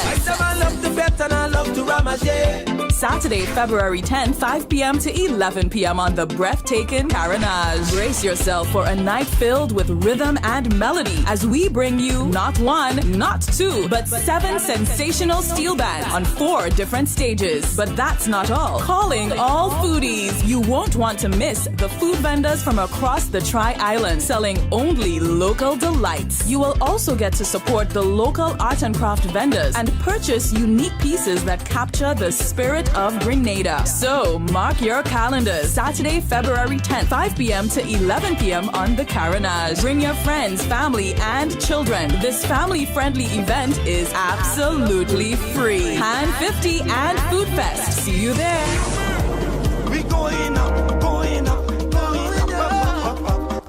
Saturday, February 10, 5 p.m. to 11 p.m. on the breathtaking Carnage. Brace yourself for a night filled with rhythm and melody as we bring you not one, not two, but 7 sensational steel bands on 4 different stages. But that's not all. Calling all foodies. You won't want to miss the food vendors from across the Tri-Island selling only local delights. You will also get to support the local art and craft vendors and purchase unique pieces that capture the spirit of Grenada. So mark your calendars. Saturday, February 10th, 5 p.m. to 11 p.m. on the Carnage. Bring your friends, family, and children. This family-friendly event is absolutely free. Pan 50 and Food Fest. See you there. We going up, going up, going up, up, up, up.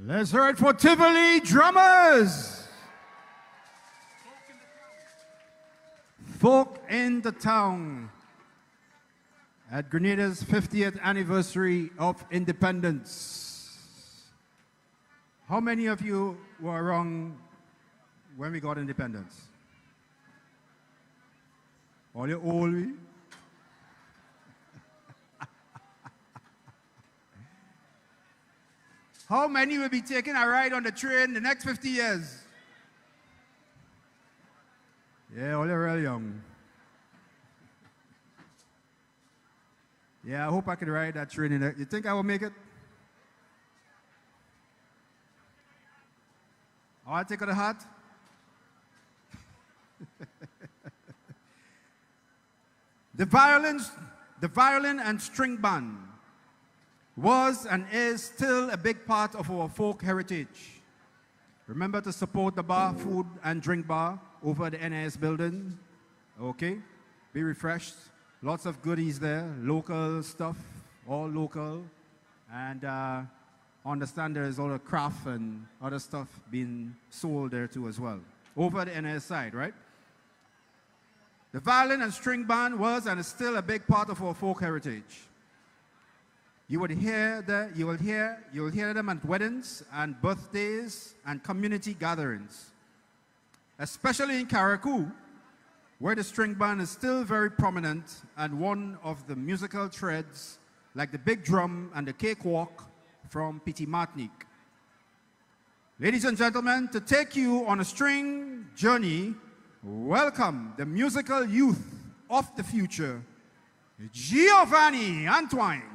Let's hear it for Tivoli drummers. Folk in the Town at Grenada's 50th anniversary of independence. How many of you were around when we got independence? All you old? How many will be taking a ride on the train the next 50 years? Yeah, all you're real young. Yeah, I hope I can ride that train. You think I will make it? I'll take out the hat. The violin and string band was and is still a big part of our folk heritage. Remember to support the bar, food and drink bar over the NIS building. Okay, be refreshed. Lots of goodies there, local stuff, all local. And understand there is all the craft and other stuff being sold there too as well. Over the NIS side, right? The violin and string band was and is still a big part of our folk heritage. You will hear them at weddings and birthdays and community gatherings, especially in Carriacou, where the string band is still very prominent and one of the musical threads like the big drum and the cakewalk from Petit Martinique. Ladies and gentlemen, to take you on a string journey, welcome the musical youth of the future, Giovanni Antoine.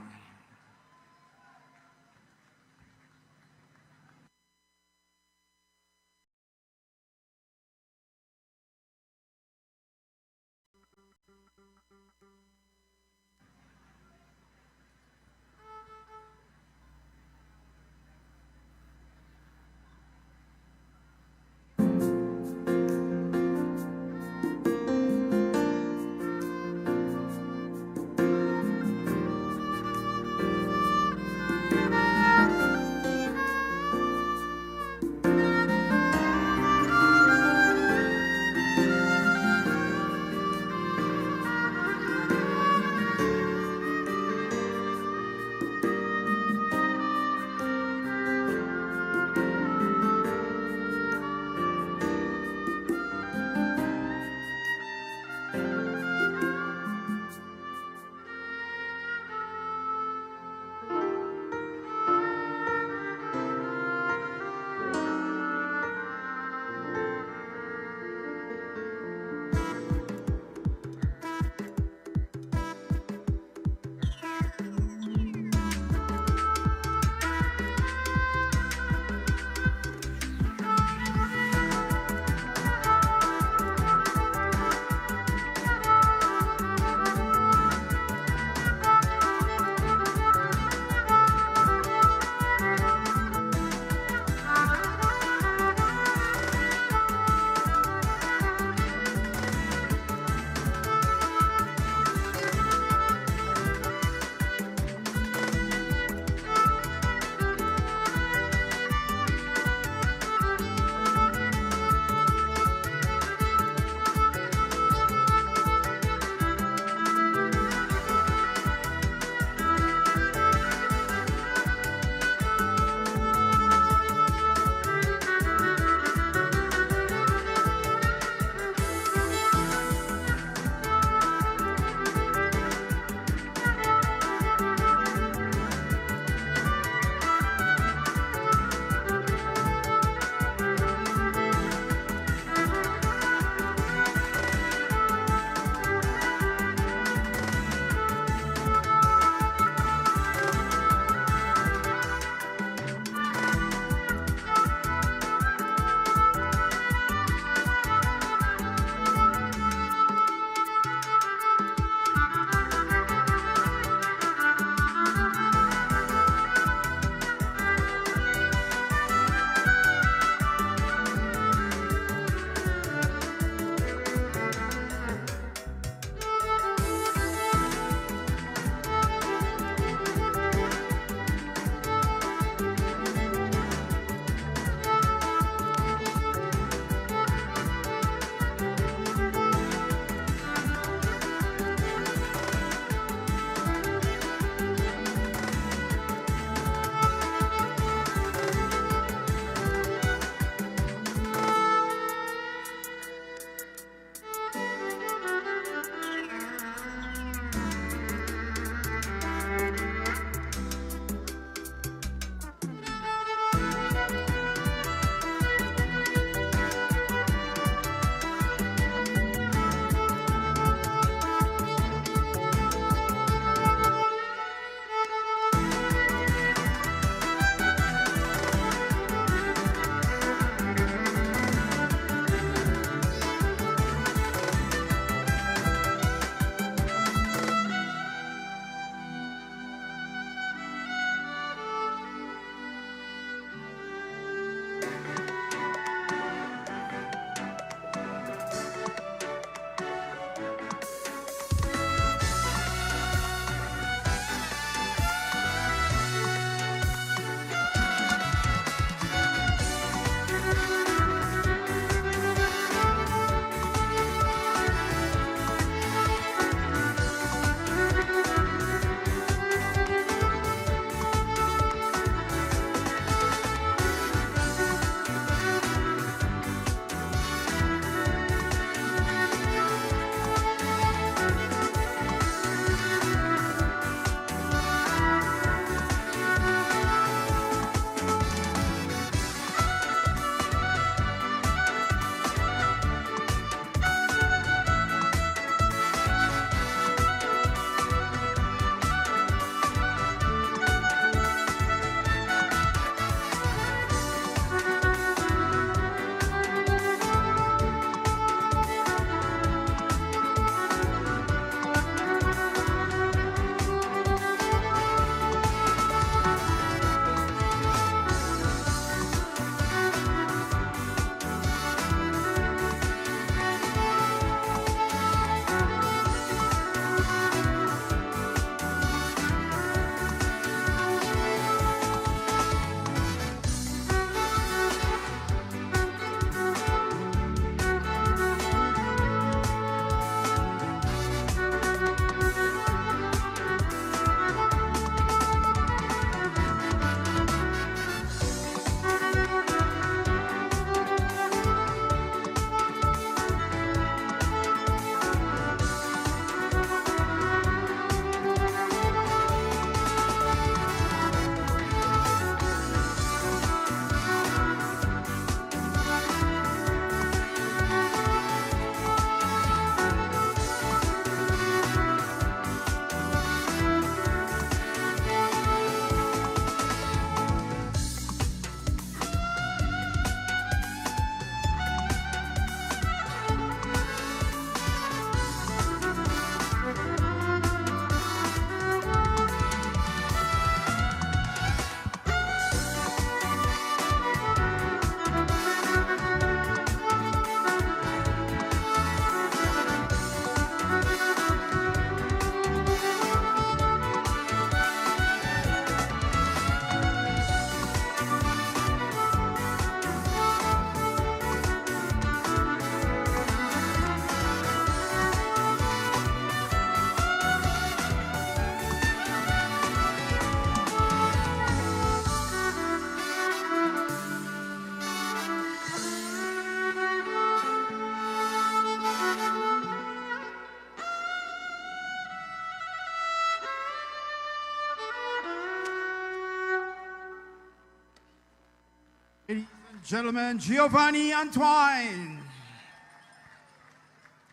Ladies and gentlemen, Giovanni Antoine.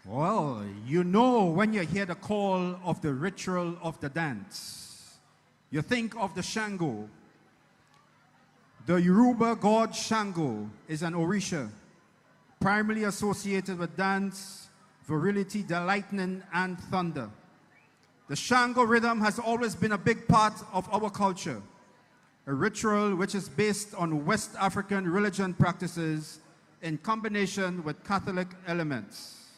Well, you know when you hear the call of the ritual of the dance, you think of the Shango. The Yoruba god Shango is an Orisha, primarily associated with dance, virility, the lightning, and thunder. The Shango rhythm has always been a big part of our culture, a ritual which is based on West African religion practices in combination with Catholic elements.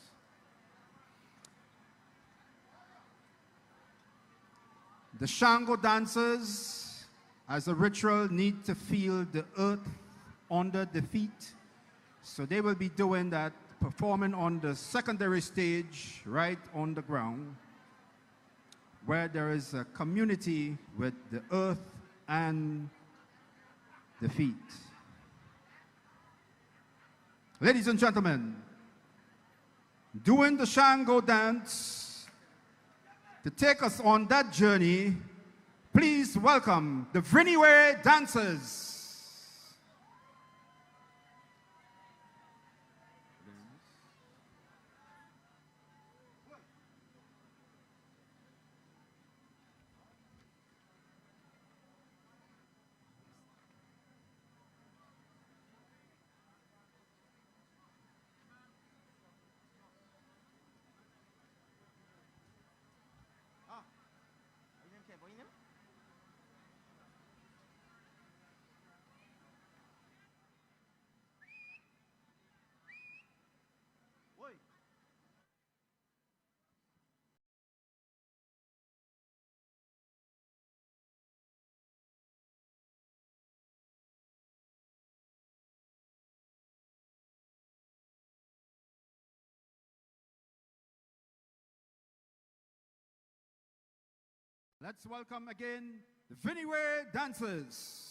The Shango dancers, as a ritual, need to feel the earth under the feet. So they will be doing that, performing on the secondary stage, right on the ground, where there is a community with the earth and the feet. Ladies and gentlemen, doing the Shango dance, to take us on that journey, please welcome the Vinnie Way dancers. Let's welcome again the Vinnie Way dancers.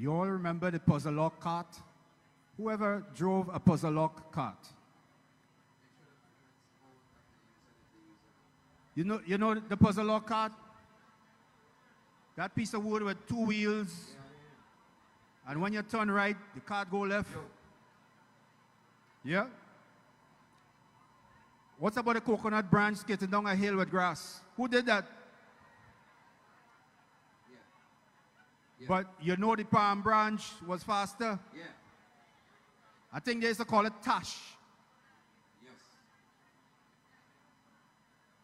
You all remember the puzzle lock cart? Whoever drove a puzzle lock cart? You know the puzzle lock cart? That piece of wood with two wheels, and when you turn right, the cart go left. Yeah? What's about the coconut branch skating down a hill with grass? Who did that? But you know the palm branch was faster? Yeah. I think they used to call it tash. Yes.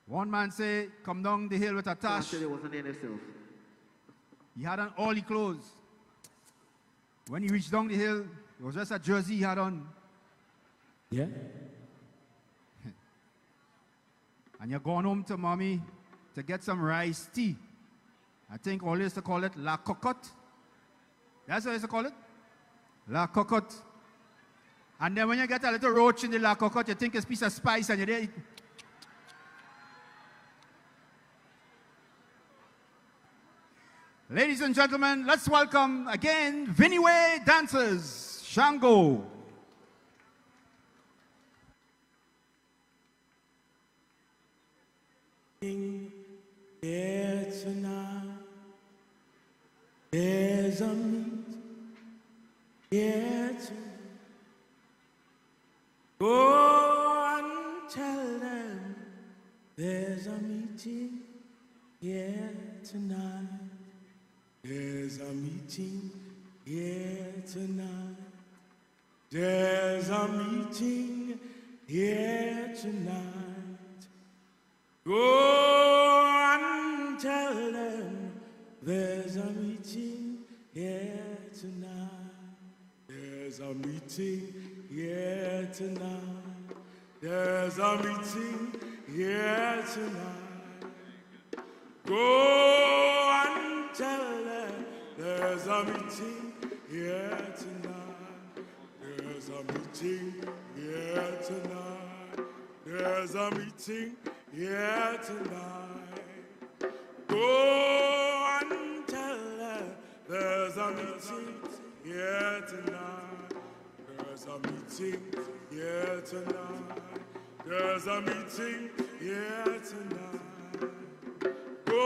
One man say, come down the hill with a tash. Actually, wasn't in himself. He had on all the clothes. When he reached down the hill, it was just a jersey he had on. Yeah. And you're going home to mommy to get some rice tea. I think all used to call it la cocotte. That's what I used to call it? La cocotte. And then when you get a little roach in the la cocotte, you think it's a piece of spice and you eat. Ladies and gentlemen, let's welcome again Vinnie Way dancers, Shango. Yeah, tonight there's a meet. Yeah, tonight. Go and tell them there's a meeting. Yeah, tonight. There's a meeting. Yeah, tonight. There's a meeting. Yeah, tonight. Go and tell a meeting here tonight. There's a meeting here tonight. Go and tell them there's a meeting here tonight. There's a meeting here tonight. There's a meeting here tonight. Go and tell them there's a meeting here tonight. There's a meeting here tonight. There's a meeting here tonight. Go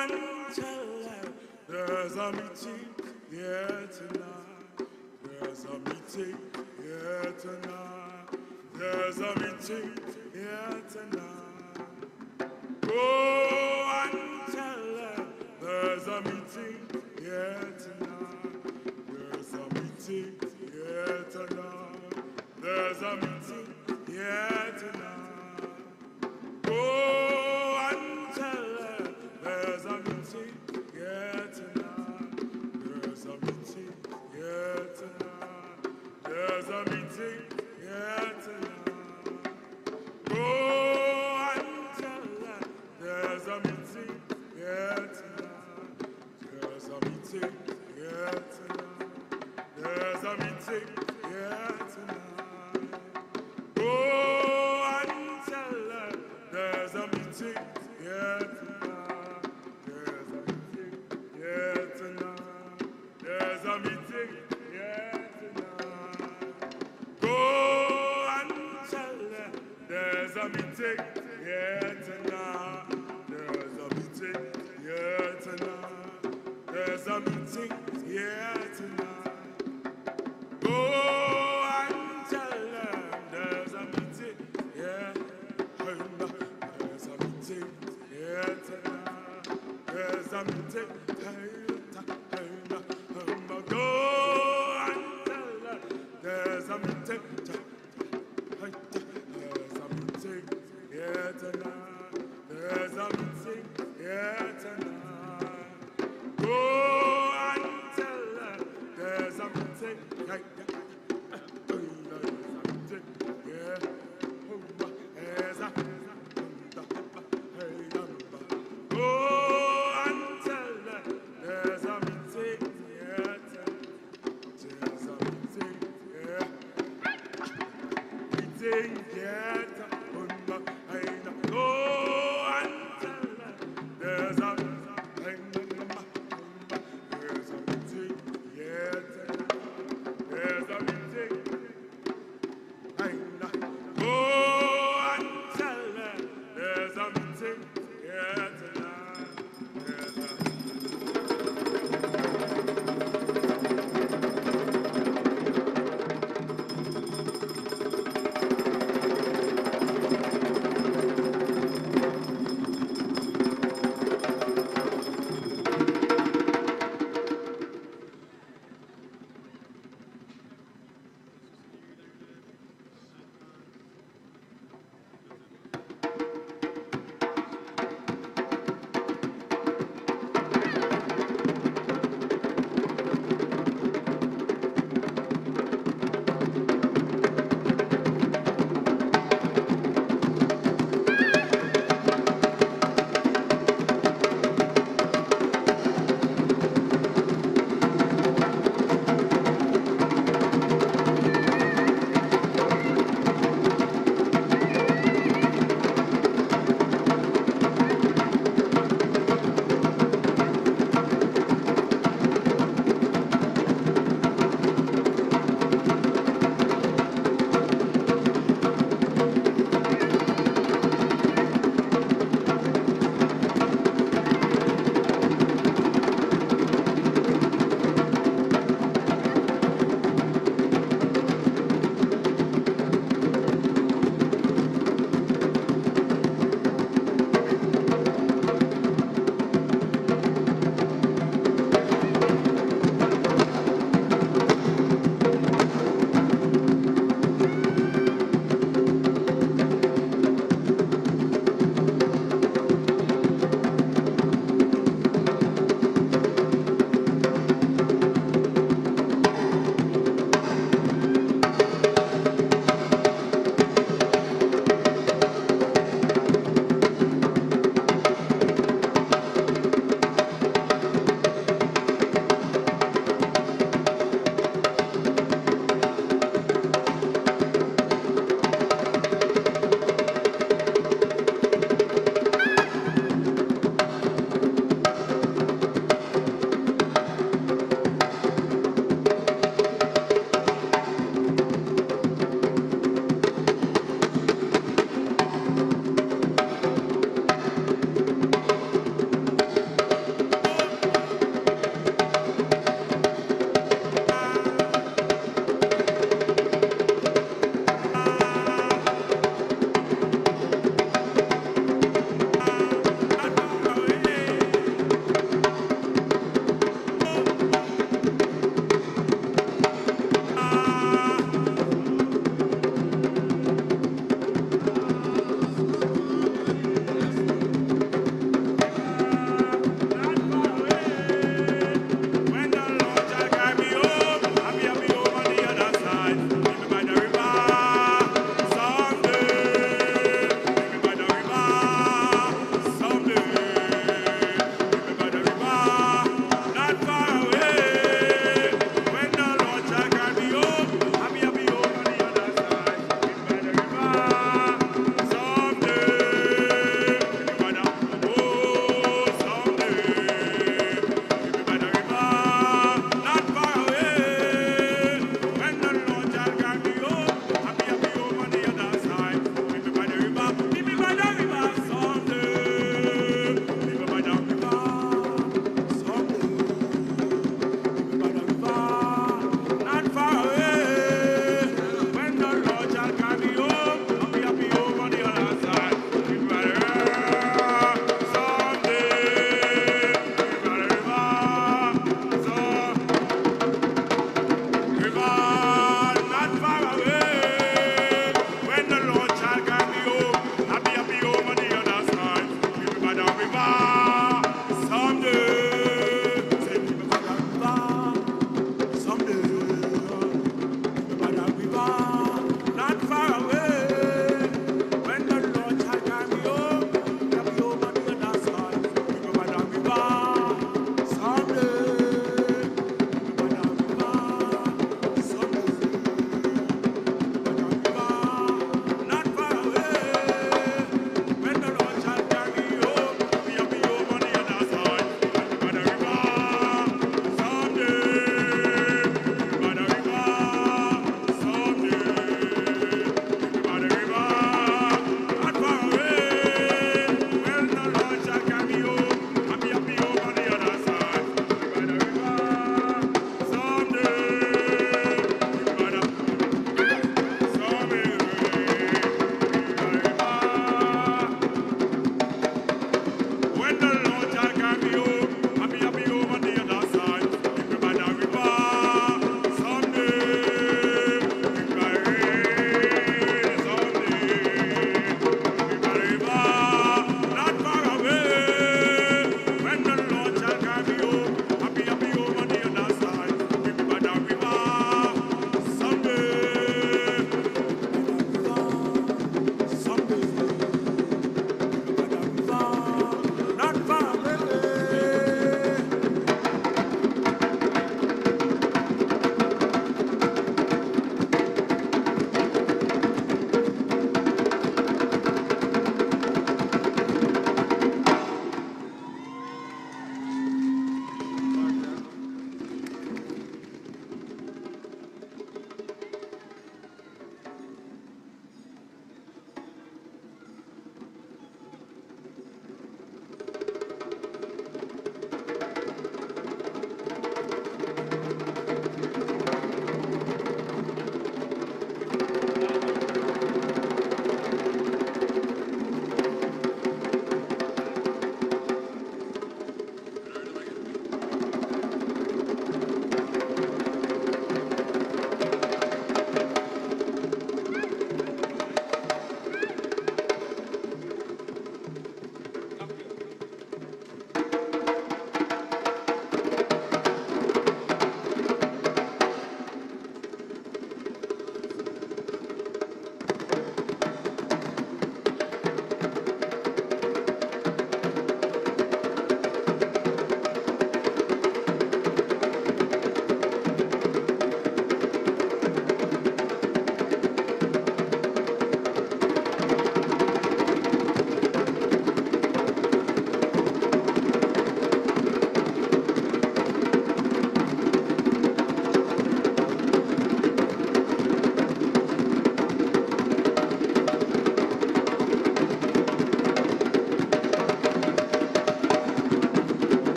and tell them there's a meeting here tonight. There's a meeting here tonight. There's a meeting here tonight. Go and tell them there's a meeting here tonight. There's a meeting here tonight. There's a meeting here tonight. Go and tell them there's a meeting here tonight. There's a meeting here tonight. There's a meeting here tonight. Go and tell them there's a meeting here tonight. There's a meeting here tonight. There's a meeting here tonight. Go and tell them there's a meeting here tonight. There's a meeting here tonight. There's a meeting here tonight. Go and tell them there's a meeting here tonight. There's a meeting here tonight. There's a meeting here tonight. Go and tell them there's a meeting here. There's a meeting here tonight. There's a meeting here. Go and tell them there's a meeting. There's a meeting here tonight. There's a meeting here tonight. Go and tell them there's a meeting. There's a meeting here. There's a Go and tell them there's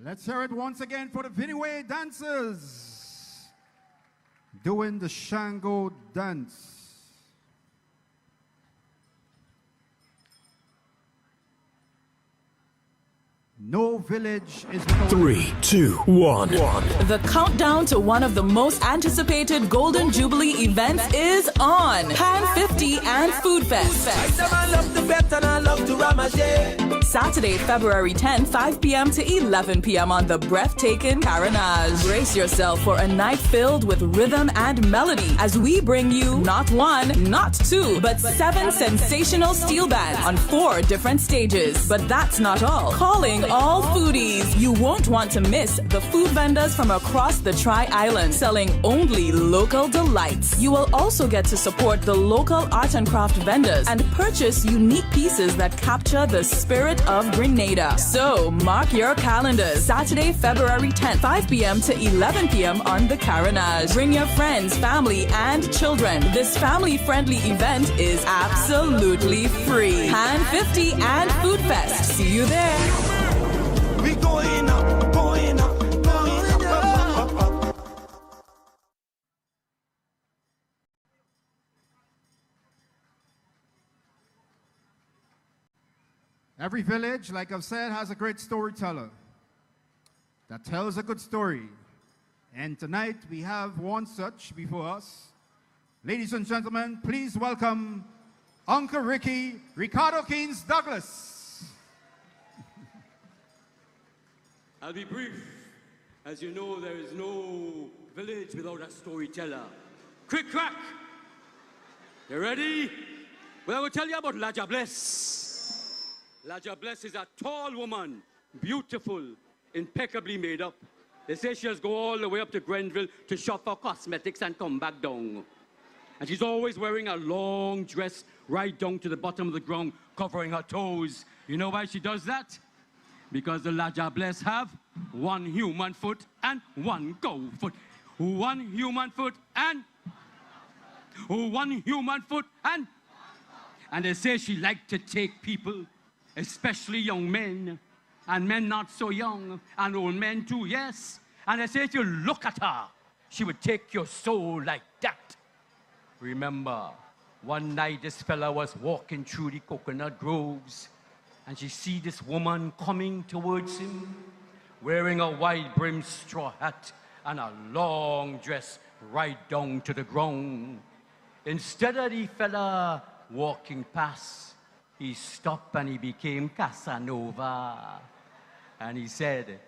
Let's hear it once again for the Vinnie Way dancers doing the Shango dance. No village is without 3, 2, 1. The countdown to one of the most anticipated Golden Jubilee events is on. Pan 50 and Food Fest. Saturday, February 10, 5 p.m. to 11 p.m. on the breathtaking Carnage. Brace yourself for a night filled with rhythm and melody as we bring you not one, not two, but 7 sensational steel bands on 4 different stages. But that's not all. Calling all foodies. You won't want to miss the food vendors from across the Tri-Island selling only local delights. You will also get to support the local art and craft vendors and purchase unique pieces that capture the spirit of Grenada. So mark your calendars. Saturday, February 10th, 5 p.m. to 11 p.m. on the Carnage. Bring your friends, family, and children. This family-friendly event is absolutely free. Pan 50 and Food Fest. See you there. We going up, going up, going up. Every village, like I've said, has a great storyteller that tells a good story. And tonight we have one such before us. Ladies and gentlemen, please welcome Uncle Ricardo Keynes Douglas. I'll be brief. As you know, there is no village without a storyteller. Quick crack! You ready? Well, I will tell you about Laja Bless. Laja Bless is a tall woman, beautiful, impeccably made up. They say she has go all the way up to Grenville to shop for cosmetics and come back down. And she's always wearing a long dress right down to the bottom of the ground, covering her toes. You know why she does that? Because the Laja Bless have 1 human foot and 1 cow foot. 1 human foot and 1 human foot and they say she liked to take people, especially young men, and men not so young, and old men too, yes. And they say if you look at her, she would take your soul like that. Remember, one night this fella was walking through the coconut groves, and she see this woman coming towards him, wearing a wide-brimmed straw hat and a long dress right down to the ground. Instead of the fella walking past, he stopped and he became Casanova. And he said,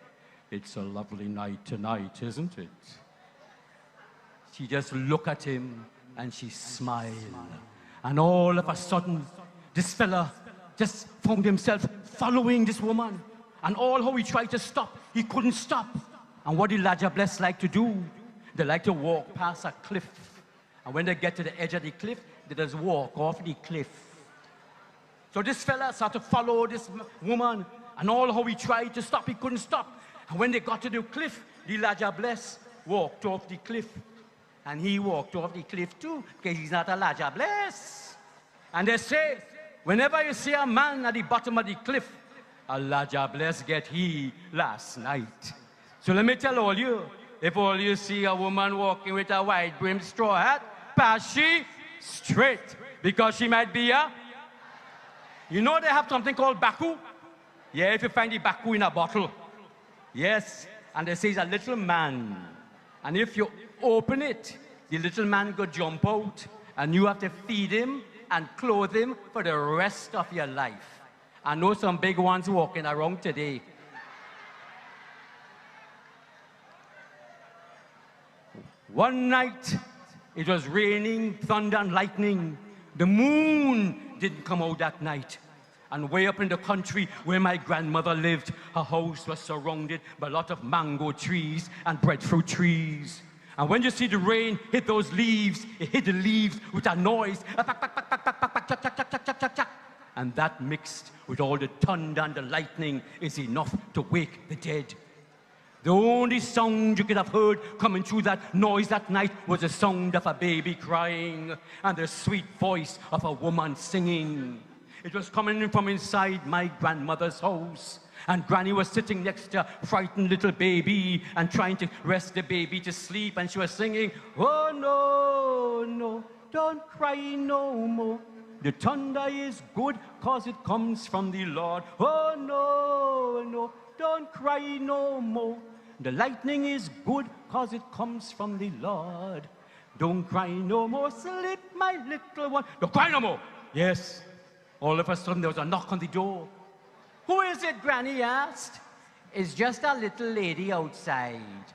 "It's a lovely night tonight, isn't it?" She just looked at him and she smiled. And all of a sudden, this fella just found himself following this woman. And all how he tried to stop, he couldn't stop. And what did Laja Bless like to do? They like to walk past a cliff. And when they get to the edge of the cliff, they just walk off the cliff. So this fella started to follow this woman. And all how he tried to stop, he couldn't stop. And when they got to the cliff, the Laja Bless walked off the cliff. And he walked off the cliff too, because he's not a Laja Bless. And they say, whenever you see a man at the bottom of the cliff, a Laja Bless get he last night. So let me tell all you, if all you see a woman walking with a wide-brimmed straw hat, pass she straight, because she might be a... You know they have something called Baku? Yeah, if you find the Baku in a bottle. Yes, and they say it's a little man. And if you open it, the little man could jump out, and you have to feed him and clothe him for the rest of your life. I know some big ones walking around today. One night, it was raining, thunder and lightning. The moon didn't come out that night. And way up in the country where my grandmother lived, her house was surrounded by a lot of mango trees and breadfruit trees. And when you see the rain hit those leaves, it hit the leaves with a noise. And that mixed with all the thunder and the lightning is enough to wake the dead. The only sound you could have heard coming through that noise that night was the sound of a baby crying and the sweet voice of a woman singing. It was coming from inside my grandmother's house. And Granny was sitting next to a frightened little baby and trying to rest the baby to sleep. And she was singing, oh, no, no, don't cry no more. The thunder is good cause it comes from the Lord. Oh, no, no, don't cry no more. The lightning is good cause it comes from the Lord. Don't cry no more, sleep, my little one. Don't cry no more. Yes. All of a sudden, there was a knock on the door. Who is it, Granny asked. It's just a little lady outside.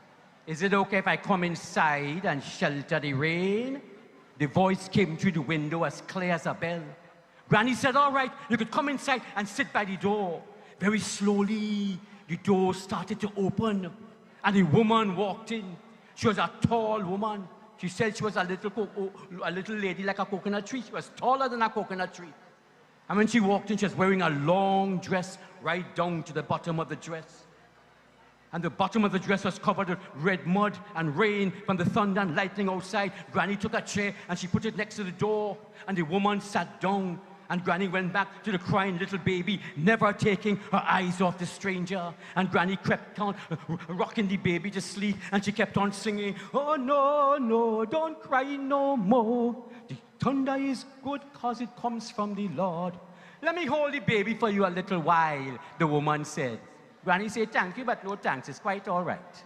Is it okay if I come inside and shelter the rain? The voice came through the window as clear as a bell. Granny said, all right, you could come inside and sit by the door. Very slowly, the door started to open, and a woman walked in. She was a tall woman. She said she was a little lady like a coconut tree. She was taller than a coconut tree. And when she walked in, she was wearing a long dress right down to the bottom of the dress. And the bottom of the dress was covered with red mud and rain from the thunder and lightning outside. Granny took a chair and she put it next to the door. And the woman sat down. And Granny went back to the crying little baby, never taking her eyes off the stranger. And Granny kept on rocking the baby to sleep. And she kept on singing, oh, no, no, don't cry no more. The thunder is good cause it comes from the Lord. Let me hold the baby for you a little while, the woman said. Granny said, thank you, but no thanks, it's quite all right.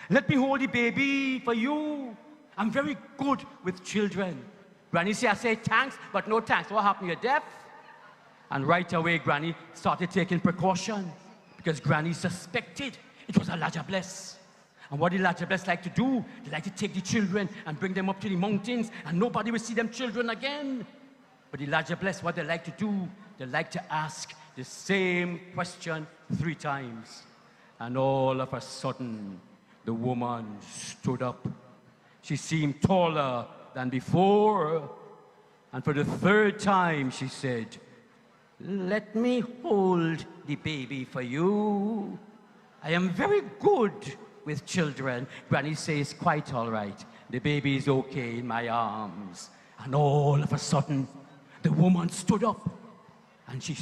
Let me hold the baby for you. I'm very good with children. Granny said, I say thanks, but no thanks. What happened? You're deaf? And right away, Granny started taking precaution because Granny suspected it was a Lajabless. And what did Lajabless like to do? They like to take the children and bring them up to the mountains, and nobody will see them children again. But the Lajabless, what they like to do, they like to ask the same question 3 times. And all of a sudden, the woman stood up. She seemed taller than before. And for the 3rd time, she said, let me hold the baby for you. I am very good with children. Granny says, quite all right. The baby is okay in my arms. And all of a sudden, the woman stood up and she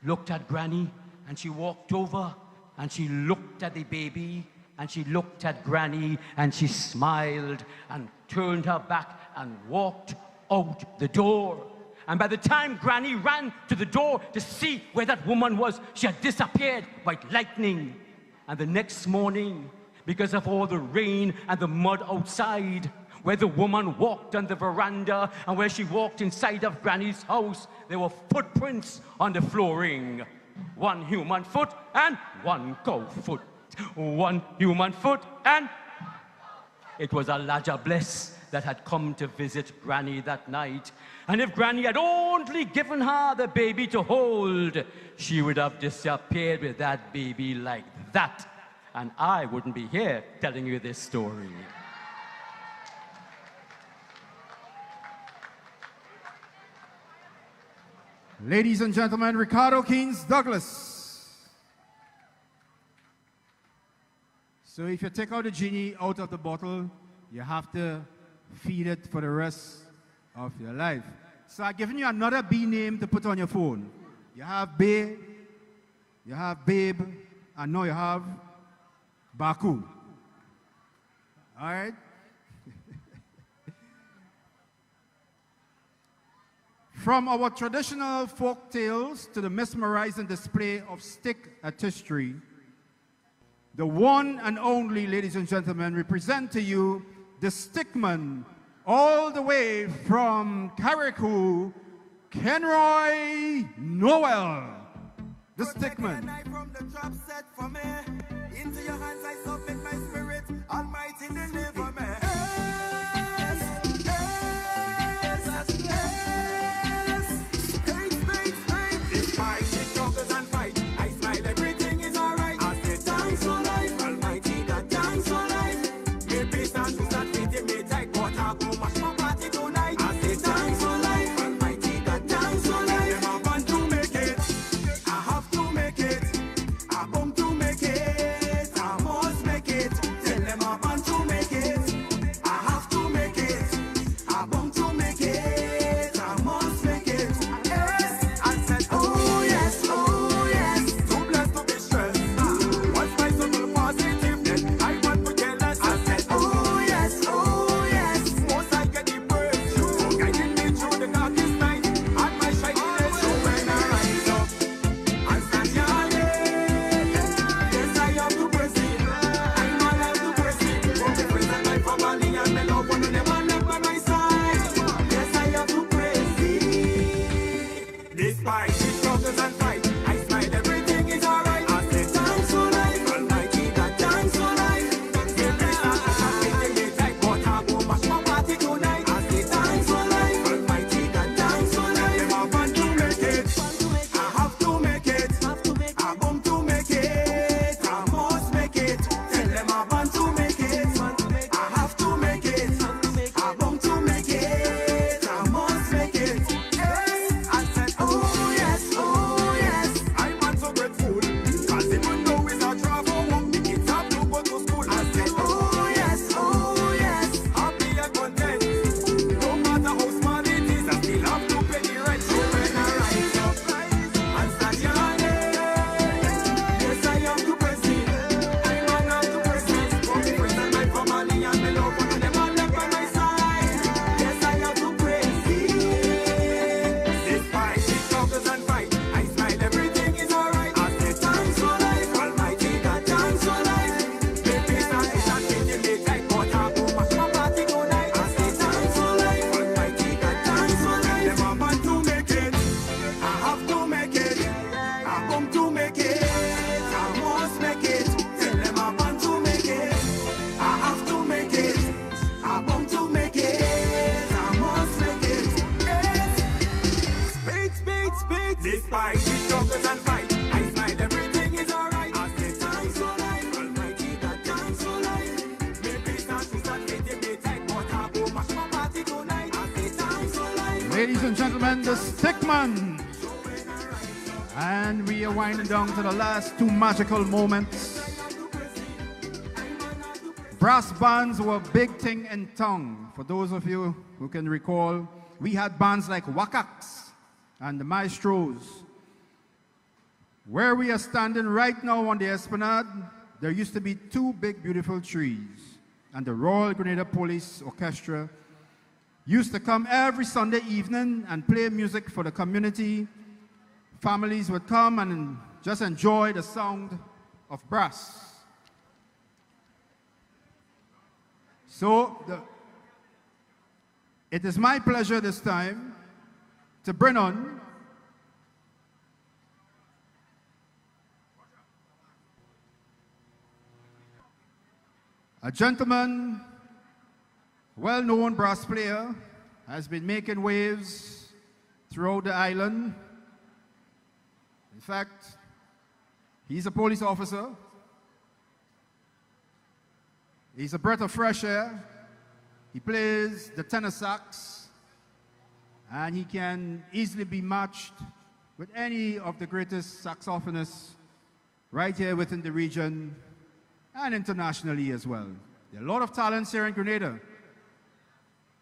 looked at Granny and she walked over and she looked at the baby and she looked at Granny and she smiled and turned her back and walked out the door. And by the time Granny ran to the door to see where that woman was, she had disappeared like lightning. And the next morning, because of all the rain and the mud outside, where the woman walked on the veranda and where she walked inside of Granny's house, there were footprints on the flooring. 1 human foot and 1 cow foot. 1 human foot and... It was a Lajabless that had come to visit Granny that night. And if Granny had only given her the baby to hold, she would have disappeared with that baby like that. And I wouldn't be here telling you this story. Ladies and gentlemen, Ricardo Keynes Douglas. So if you take out the genie out of the bottle, you have to feed it for the rest of your life. So I've given you another B name to put on your phone. You have Babe, you have Babe, and now you have Baku. All right? From our traditional folk tales to the mesmerizing display of stick artistry, the one and only, ladies and gentlemen, we present to you the Stickman, all the way from Carriacou, Kenroy Noel. The Stickman. From the trap set for me, into your hands I submit my spirit, Almighty deliver me. To make it. Ladies and gentlemen, the Stickman. And we are winding down to the last two magical moments. Brass bands were a big thing in town. For those of you who can recall, we had bands like Wakaks and the Maestros. Where we are standing right now on the Esplanade, there used to be two big beautiful trees, and the Royal Grenada Police Orchestra used to come every Sunday evening and play music for the community. Families would come and just enjoy the sound of brass. So it is my pleasure this time to bring on a gentleman, well-known brass player, has been making waves throughout the island. In fact, he's a police officer. He's a breath of fresh air. He plays the tenor sax, and he can easily be matched with any of the greatest saxophonists right here within the region and internationally as well. There are a lot of talents here in Grenada.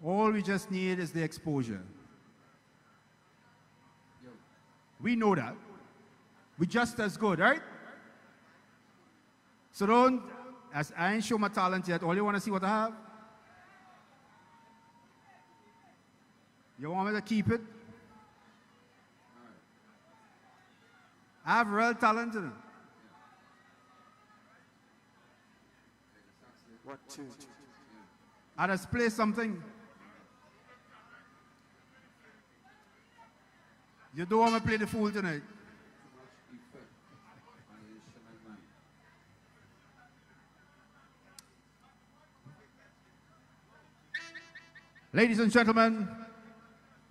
All we just need is the exposure. We know that. We're just as good, right? So don't, as I ain't show my talent yet, all you want to see what I have? You want me to keep it? I have real talent in it. What two? I just play something. You don't want me to play the fool tonight. Ladies and gentlemen,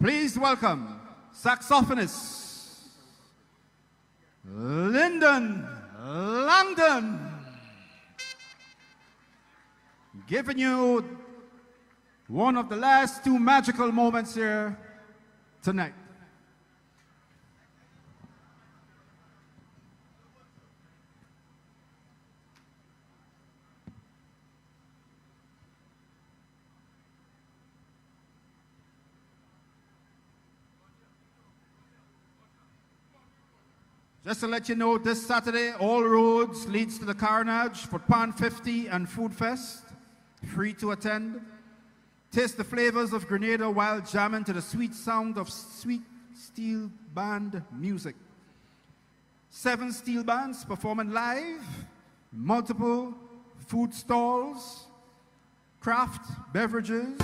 please welcome saxophonist Lyndon Langdon, giving you one of the last two magical moments here tonight. Just to let you know, this Saturday, all roads leads to the Carnage for Pan 50 and Food Fest. Free to attend. Taste the flavors of Grenada while jamming to the sweet sound of sweet steel band music. 7 steel bands performing live, multiple food stalls, craft beverages.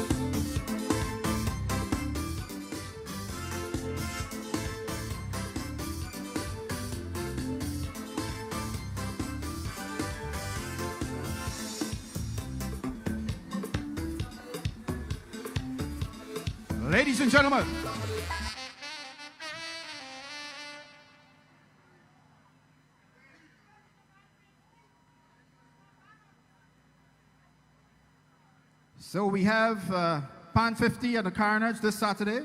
Ladies and gentlemen, so we have Pan 50 at the Carnage this Saturday,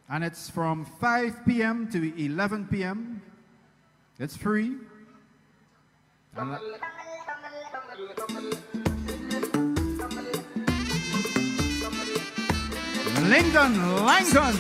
and it's from 5 p.m. to 11 p.m. It's free. And Lyndon Langdon.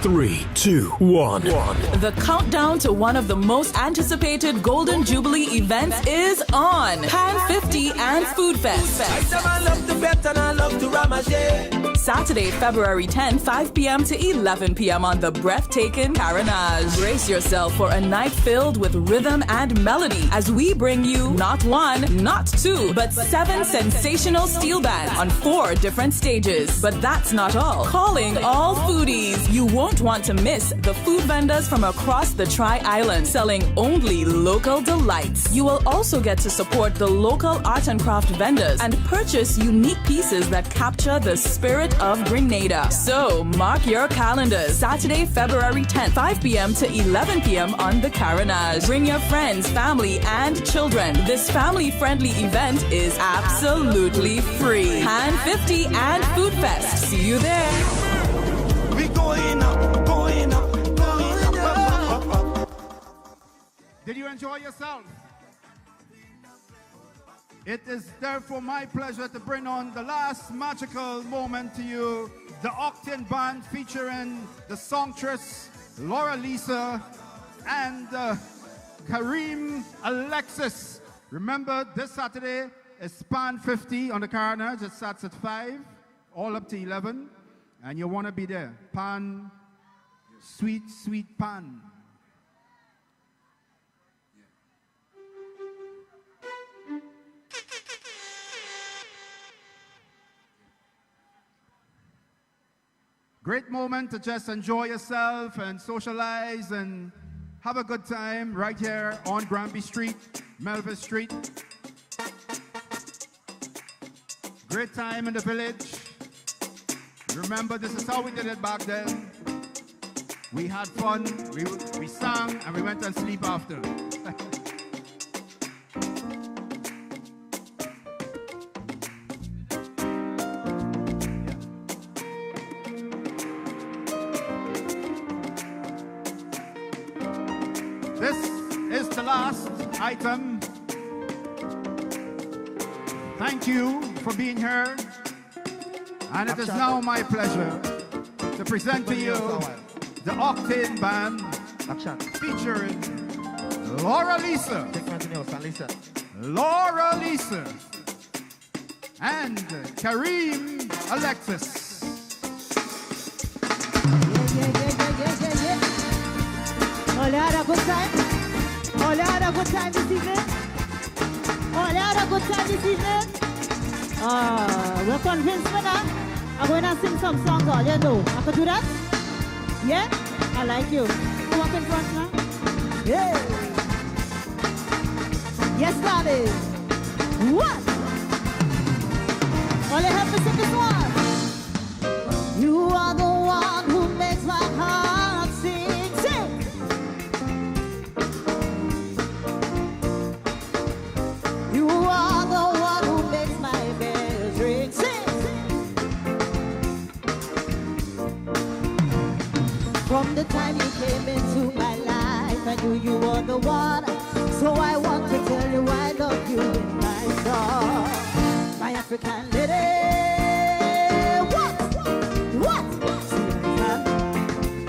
3, 2, 1. The countdown to one of the most anticipated Golden Jubilee events is on. Pan 50 and Food Fest. Saturday, February 10, 5 p.m. to 11 p.m. on the breathtaking Carnage. Brace yourself for a night filled with rhythm and melody as we bring you not one, not two, but 7 sensational steel bands on 4 different stages. But that's not all. Calling all foodies. You won't want to miss the food vendors from across the Tri-Island selling only local delights. You will also get to support the local art and craft vendors and purchase unique pieces that capture the spirit of Grenada. So mark your calendars. Saturday, February 10th, 5 p.m. to 11 p.m. on the Carnage. Bring your friends, family, and children. This family-friendly event is absolutely free. Pan 50 and Food Fest. See you there. We going up, going up, going up. Did you enjoy yourself? It is therefore my pleasure to bring on the last magical moment to you, the Octane Band featuring the songstress Laura Lisa and Kareem Alexis. Remember, this Saturday is Pan 50 on the Carnage. It starts at 5, all up to 11, and you want to be there. Pan, sweet, sweet pan. Great moment to just enjoy yourself and socialize and have a good time right here on Granby Street, Melville Street. Great time in the village. Remember, this is how we did it back then. We had fun, we sang, and we went and sleep after. Last item. Thank you for being here, and it is now my pleasure to present to you the Octane Band featuring Laura Lisa, Laura Lisa, and Kareem Alexis. Hola, good time. All had a good time this evening? All had a good time this evening? We're convinced me now. I'm going to sing some songs, all you know. I could do that? Yeah? I like you. You walk in front now? Yeah. Yes, darling. What? All you have to sing this one. You are the one who makes my heart sing, sing. You are the one who makes my bells ring, sing. From the time you came into my life, I knew you were the one. So I want to tell you I love you in my song. My African lady. What?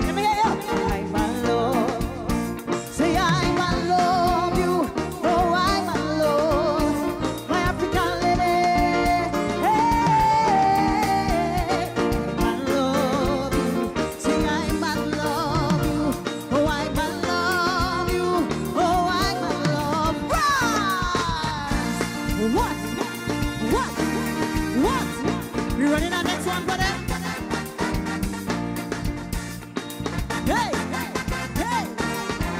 Let me hear you. I'm in love. Say I'm in love you. Oh, I'm in love. My African lady. Hey, I'm in love you. Say I'm in love you. Oh, I'm in love you. Oh, I'm in love. Rise. What? We running our next one, brother. Hey!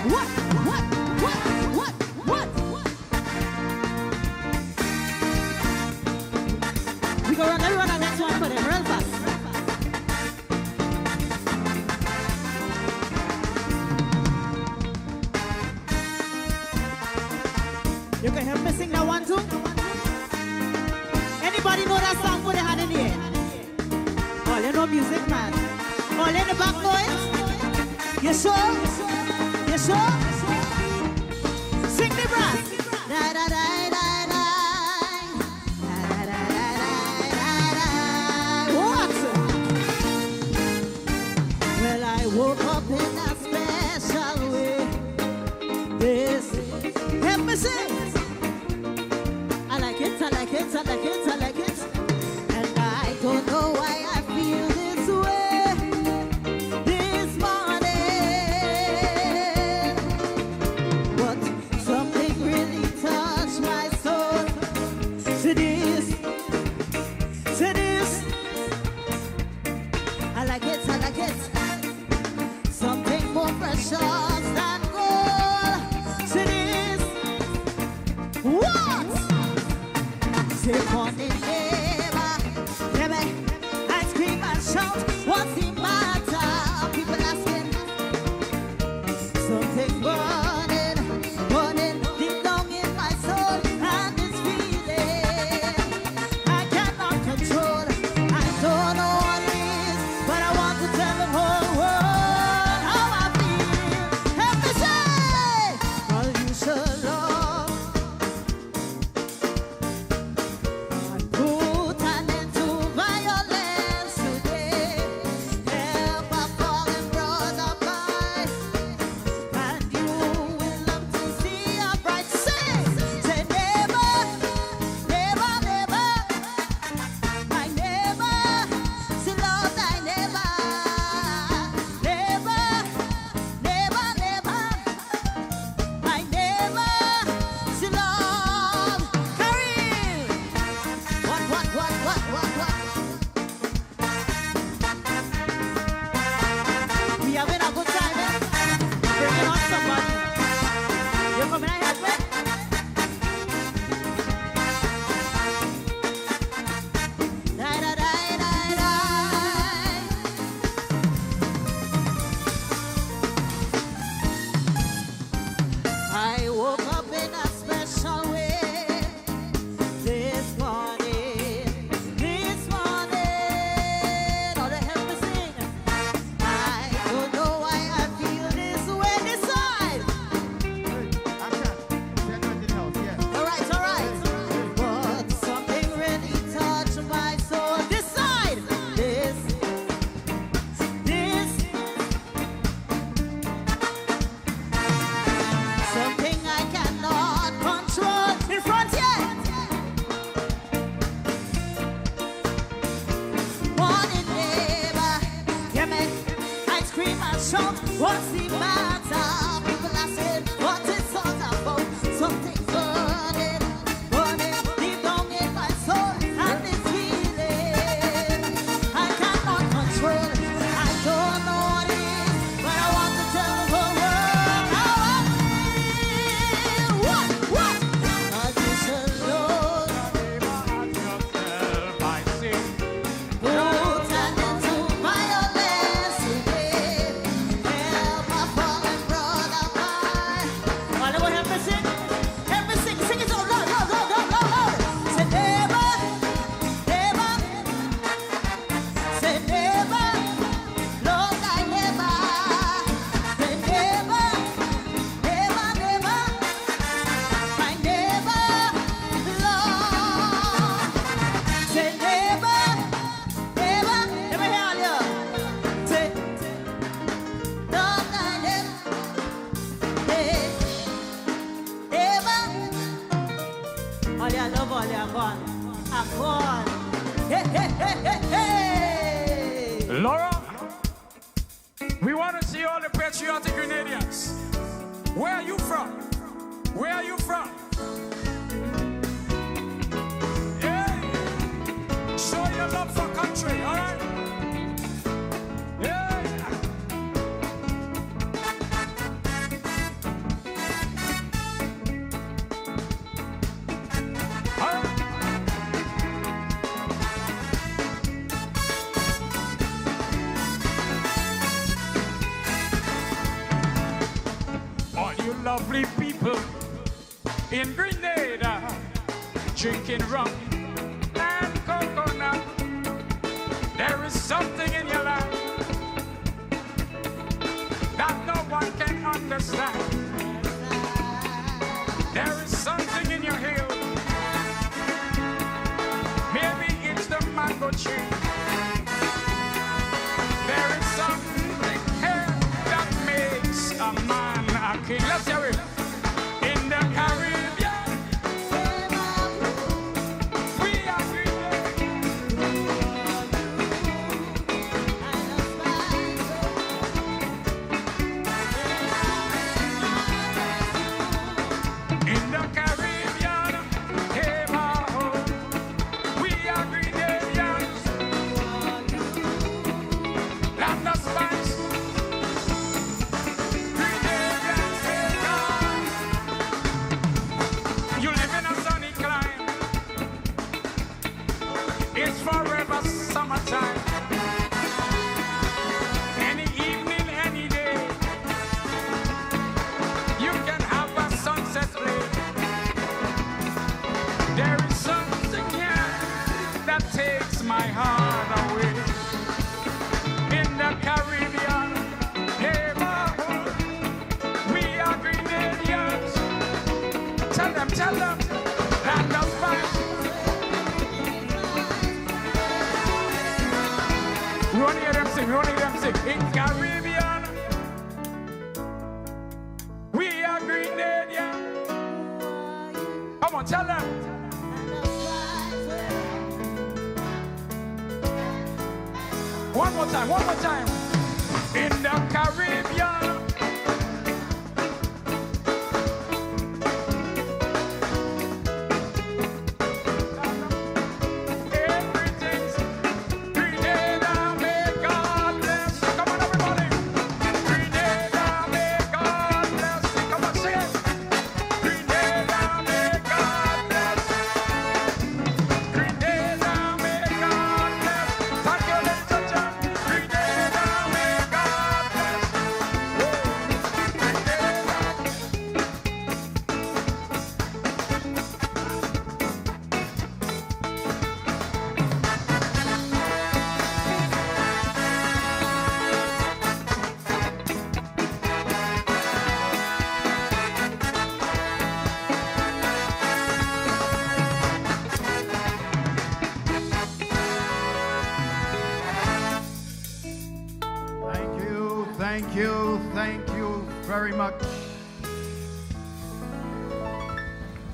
What? We go run everyone our next one for them, real fast. You can help me sing that one too? Anybody know that song? Put your hand in the air. All you know music, man. All in the back, boys. You sure? You sure? Sing the brass. Da da da da da. Da da da da da. What? Well, I woke up in a special way. This, help me sing. I like it, I like it, I like it, I like it. And I don't know why I feel this way this morning. But something really touched my soul. To this. I like it, I like it. Something more precious than gold. To this. What? Take on the neighbor, baby, I scream and shout, what's the matter? People asking, something burning deep down in my soul, and this feeling I cannot control. I don't know what it is, but I want to tell the whole world how I feel. Help me say, well, you should love. morning, neighbor. Yeah, man, I scream and shout, what's the matter? People are saying, what is all about? Something burning, burning deep down in my soul, and this feeling I cannot control. I don't know what it is, but I want to tell the whole world how I feel. What? I just alone. Put an end to violence again. Help my fallen brother mine. All the way, help me sing. Help me sing. Sing it out loud. Say never. Say never. Lord, I never. Say never. I never, Lord. Say never. Let me hear you. Say, Lord, I never. Never. All your love, all your gone. I'm gone. Hey. Laura, we want to see all the patriotic Grenadians. Where are you from? Where are you from? Yeah. Show your love for country, all right? Yeah. All you lovely people in Grenada, drinking rum and coconut. There is something in your life that no one can understand. There is something in your hill. Maybe it's the mango tree. There is something here that makes a man a king. Let's hear it. In the Caribbean, we are in the Caribbean, hey, we are Grenadians. Land of spice. Grenadians, hey, God. You live in a sunny climate. It's forever summertime. Any evening, any day, you can have a sunset play. There is something here that takes my heart away. In the Caribbean neighborhood, we are Grenadians. Tell them, land of spice. We want to hear them sing, In Caribbean, we are Grenadians. Come on, tell them. One more time. In the Caribbean. Everything's Grenada, may God bless. Come on, everybody. Grenada, may God bless. Come on, sing it. Grenada, may God bless. Grenada, may God bless. Thank you, ladies and gentlemen. Grenada, may God bless. Thank you very much.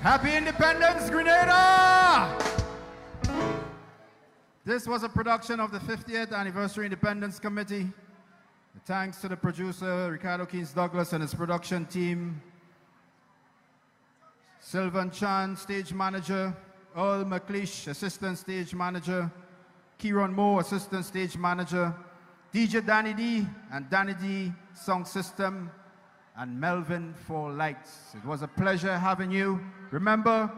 Happy Independence, Grenada! This was a production of the 50th Anniversary Independence Committee. Thanks to the producer, Ricardo Keynes Douglas, and his production team. Sylvan Chan, stage manager. Earl McLeish, assistant stage manager. Kieron Moore, assistant stage manager. DJ Danny D and Danny D sound system. And Melvin for lights. It was a pleasure having you. Remember,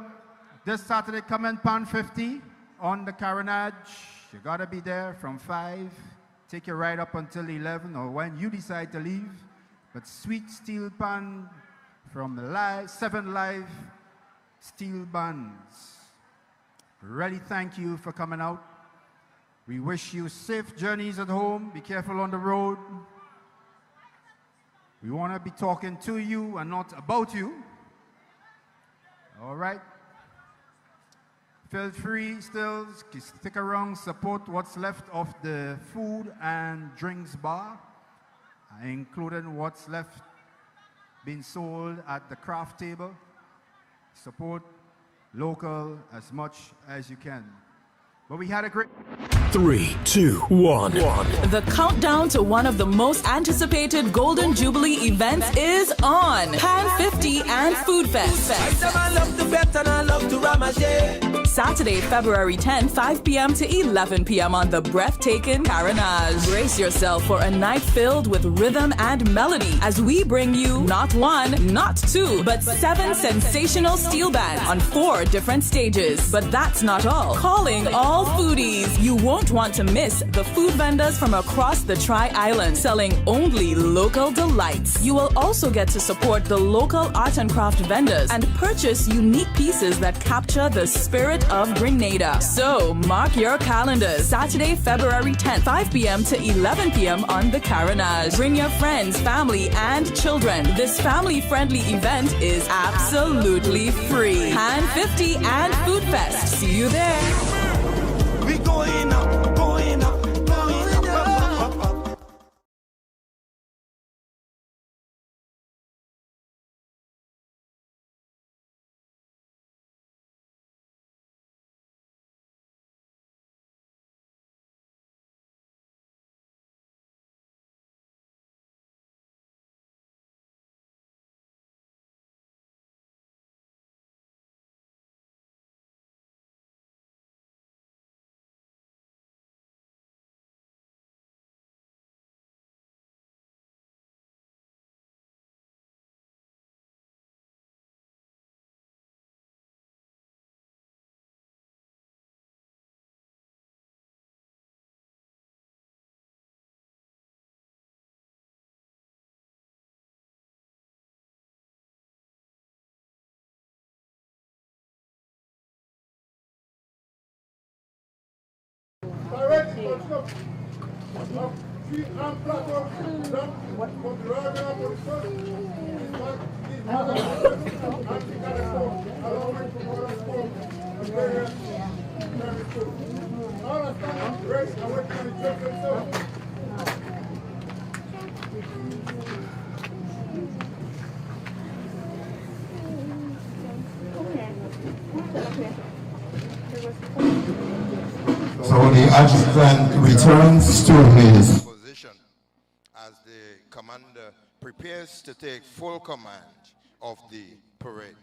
this Saturday, come and Pan 50 on the Carnage. You gotta be there from 5. Take your ride up until 11 or when you decide to leave. But Sweet Steel Pan from 7 live steel bands. Really thank you for coming out. We wish you safe journeys at home. Be careful on the road. We want to be talking to you and not about you. All right? Feel free still, stick around, support what's left of the food and drinks bar, including what's left being sold at the craft table. Support local as much as you can. But we had a great... 3, 2, 1. The countdown to one of the most anticipated Golden Jubilee events is on. Pan 50 and Food Fest. Saturday, February 10, 5 p.m. to 11 p.m. on the breathtaking Carnage. Brace yourself for a night filled with rhythm and melody as we bring you not 1, not 2, but 7 sensational steel bands on 4 different stages. But that's not all. Calling all foodies. You won't want to miss the food vendors from across the Tri-Island selling only local delights. You will also get to support the local art and craft vendors and purchase unique pieces that capture the spirit of Grenada. So mark your calendars. Saturday, February 10th, 5 p.m. to 11 p.m. on the Carnage. Bring your friends, family, and children. This family-friendly event is absolutely free. Pan 50 and Food Fest. See you there. We going up, going up, going up. So the adjutant returns to his position as the commander prepares to take full command of the parade.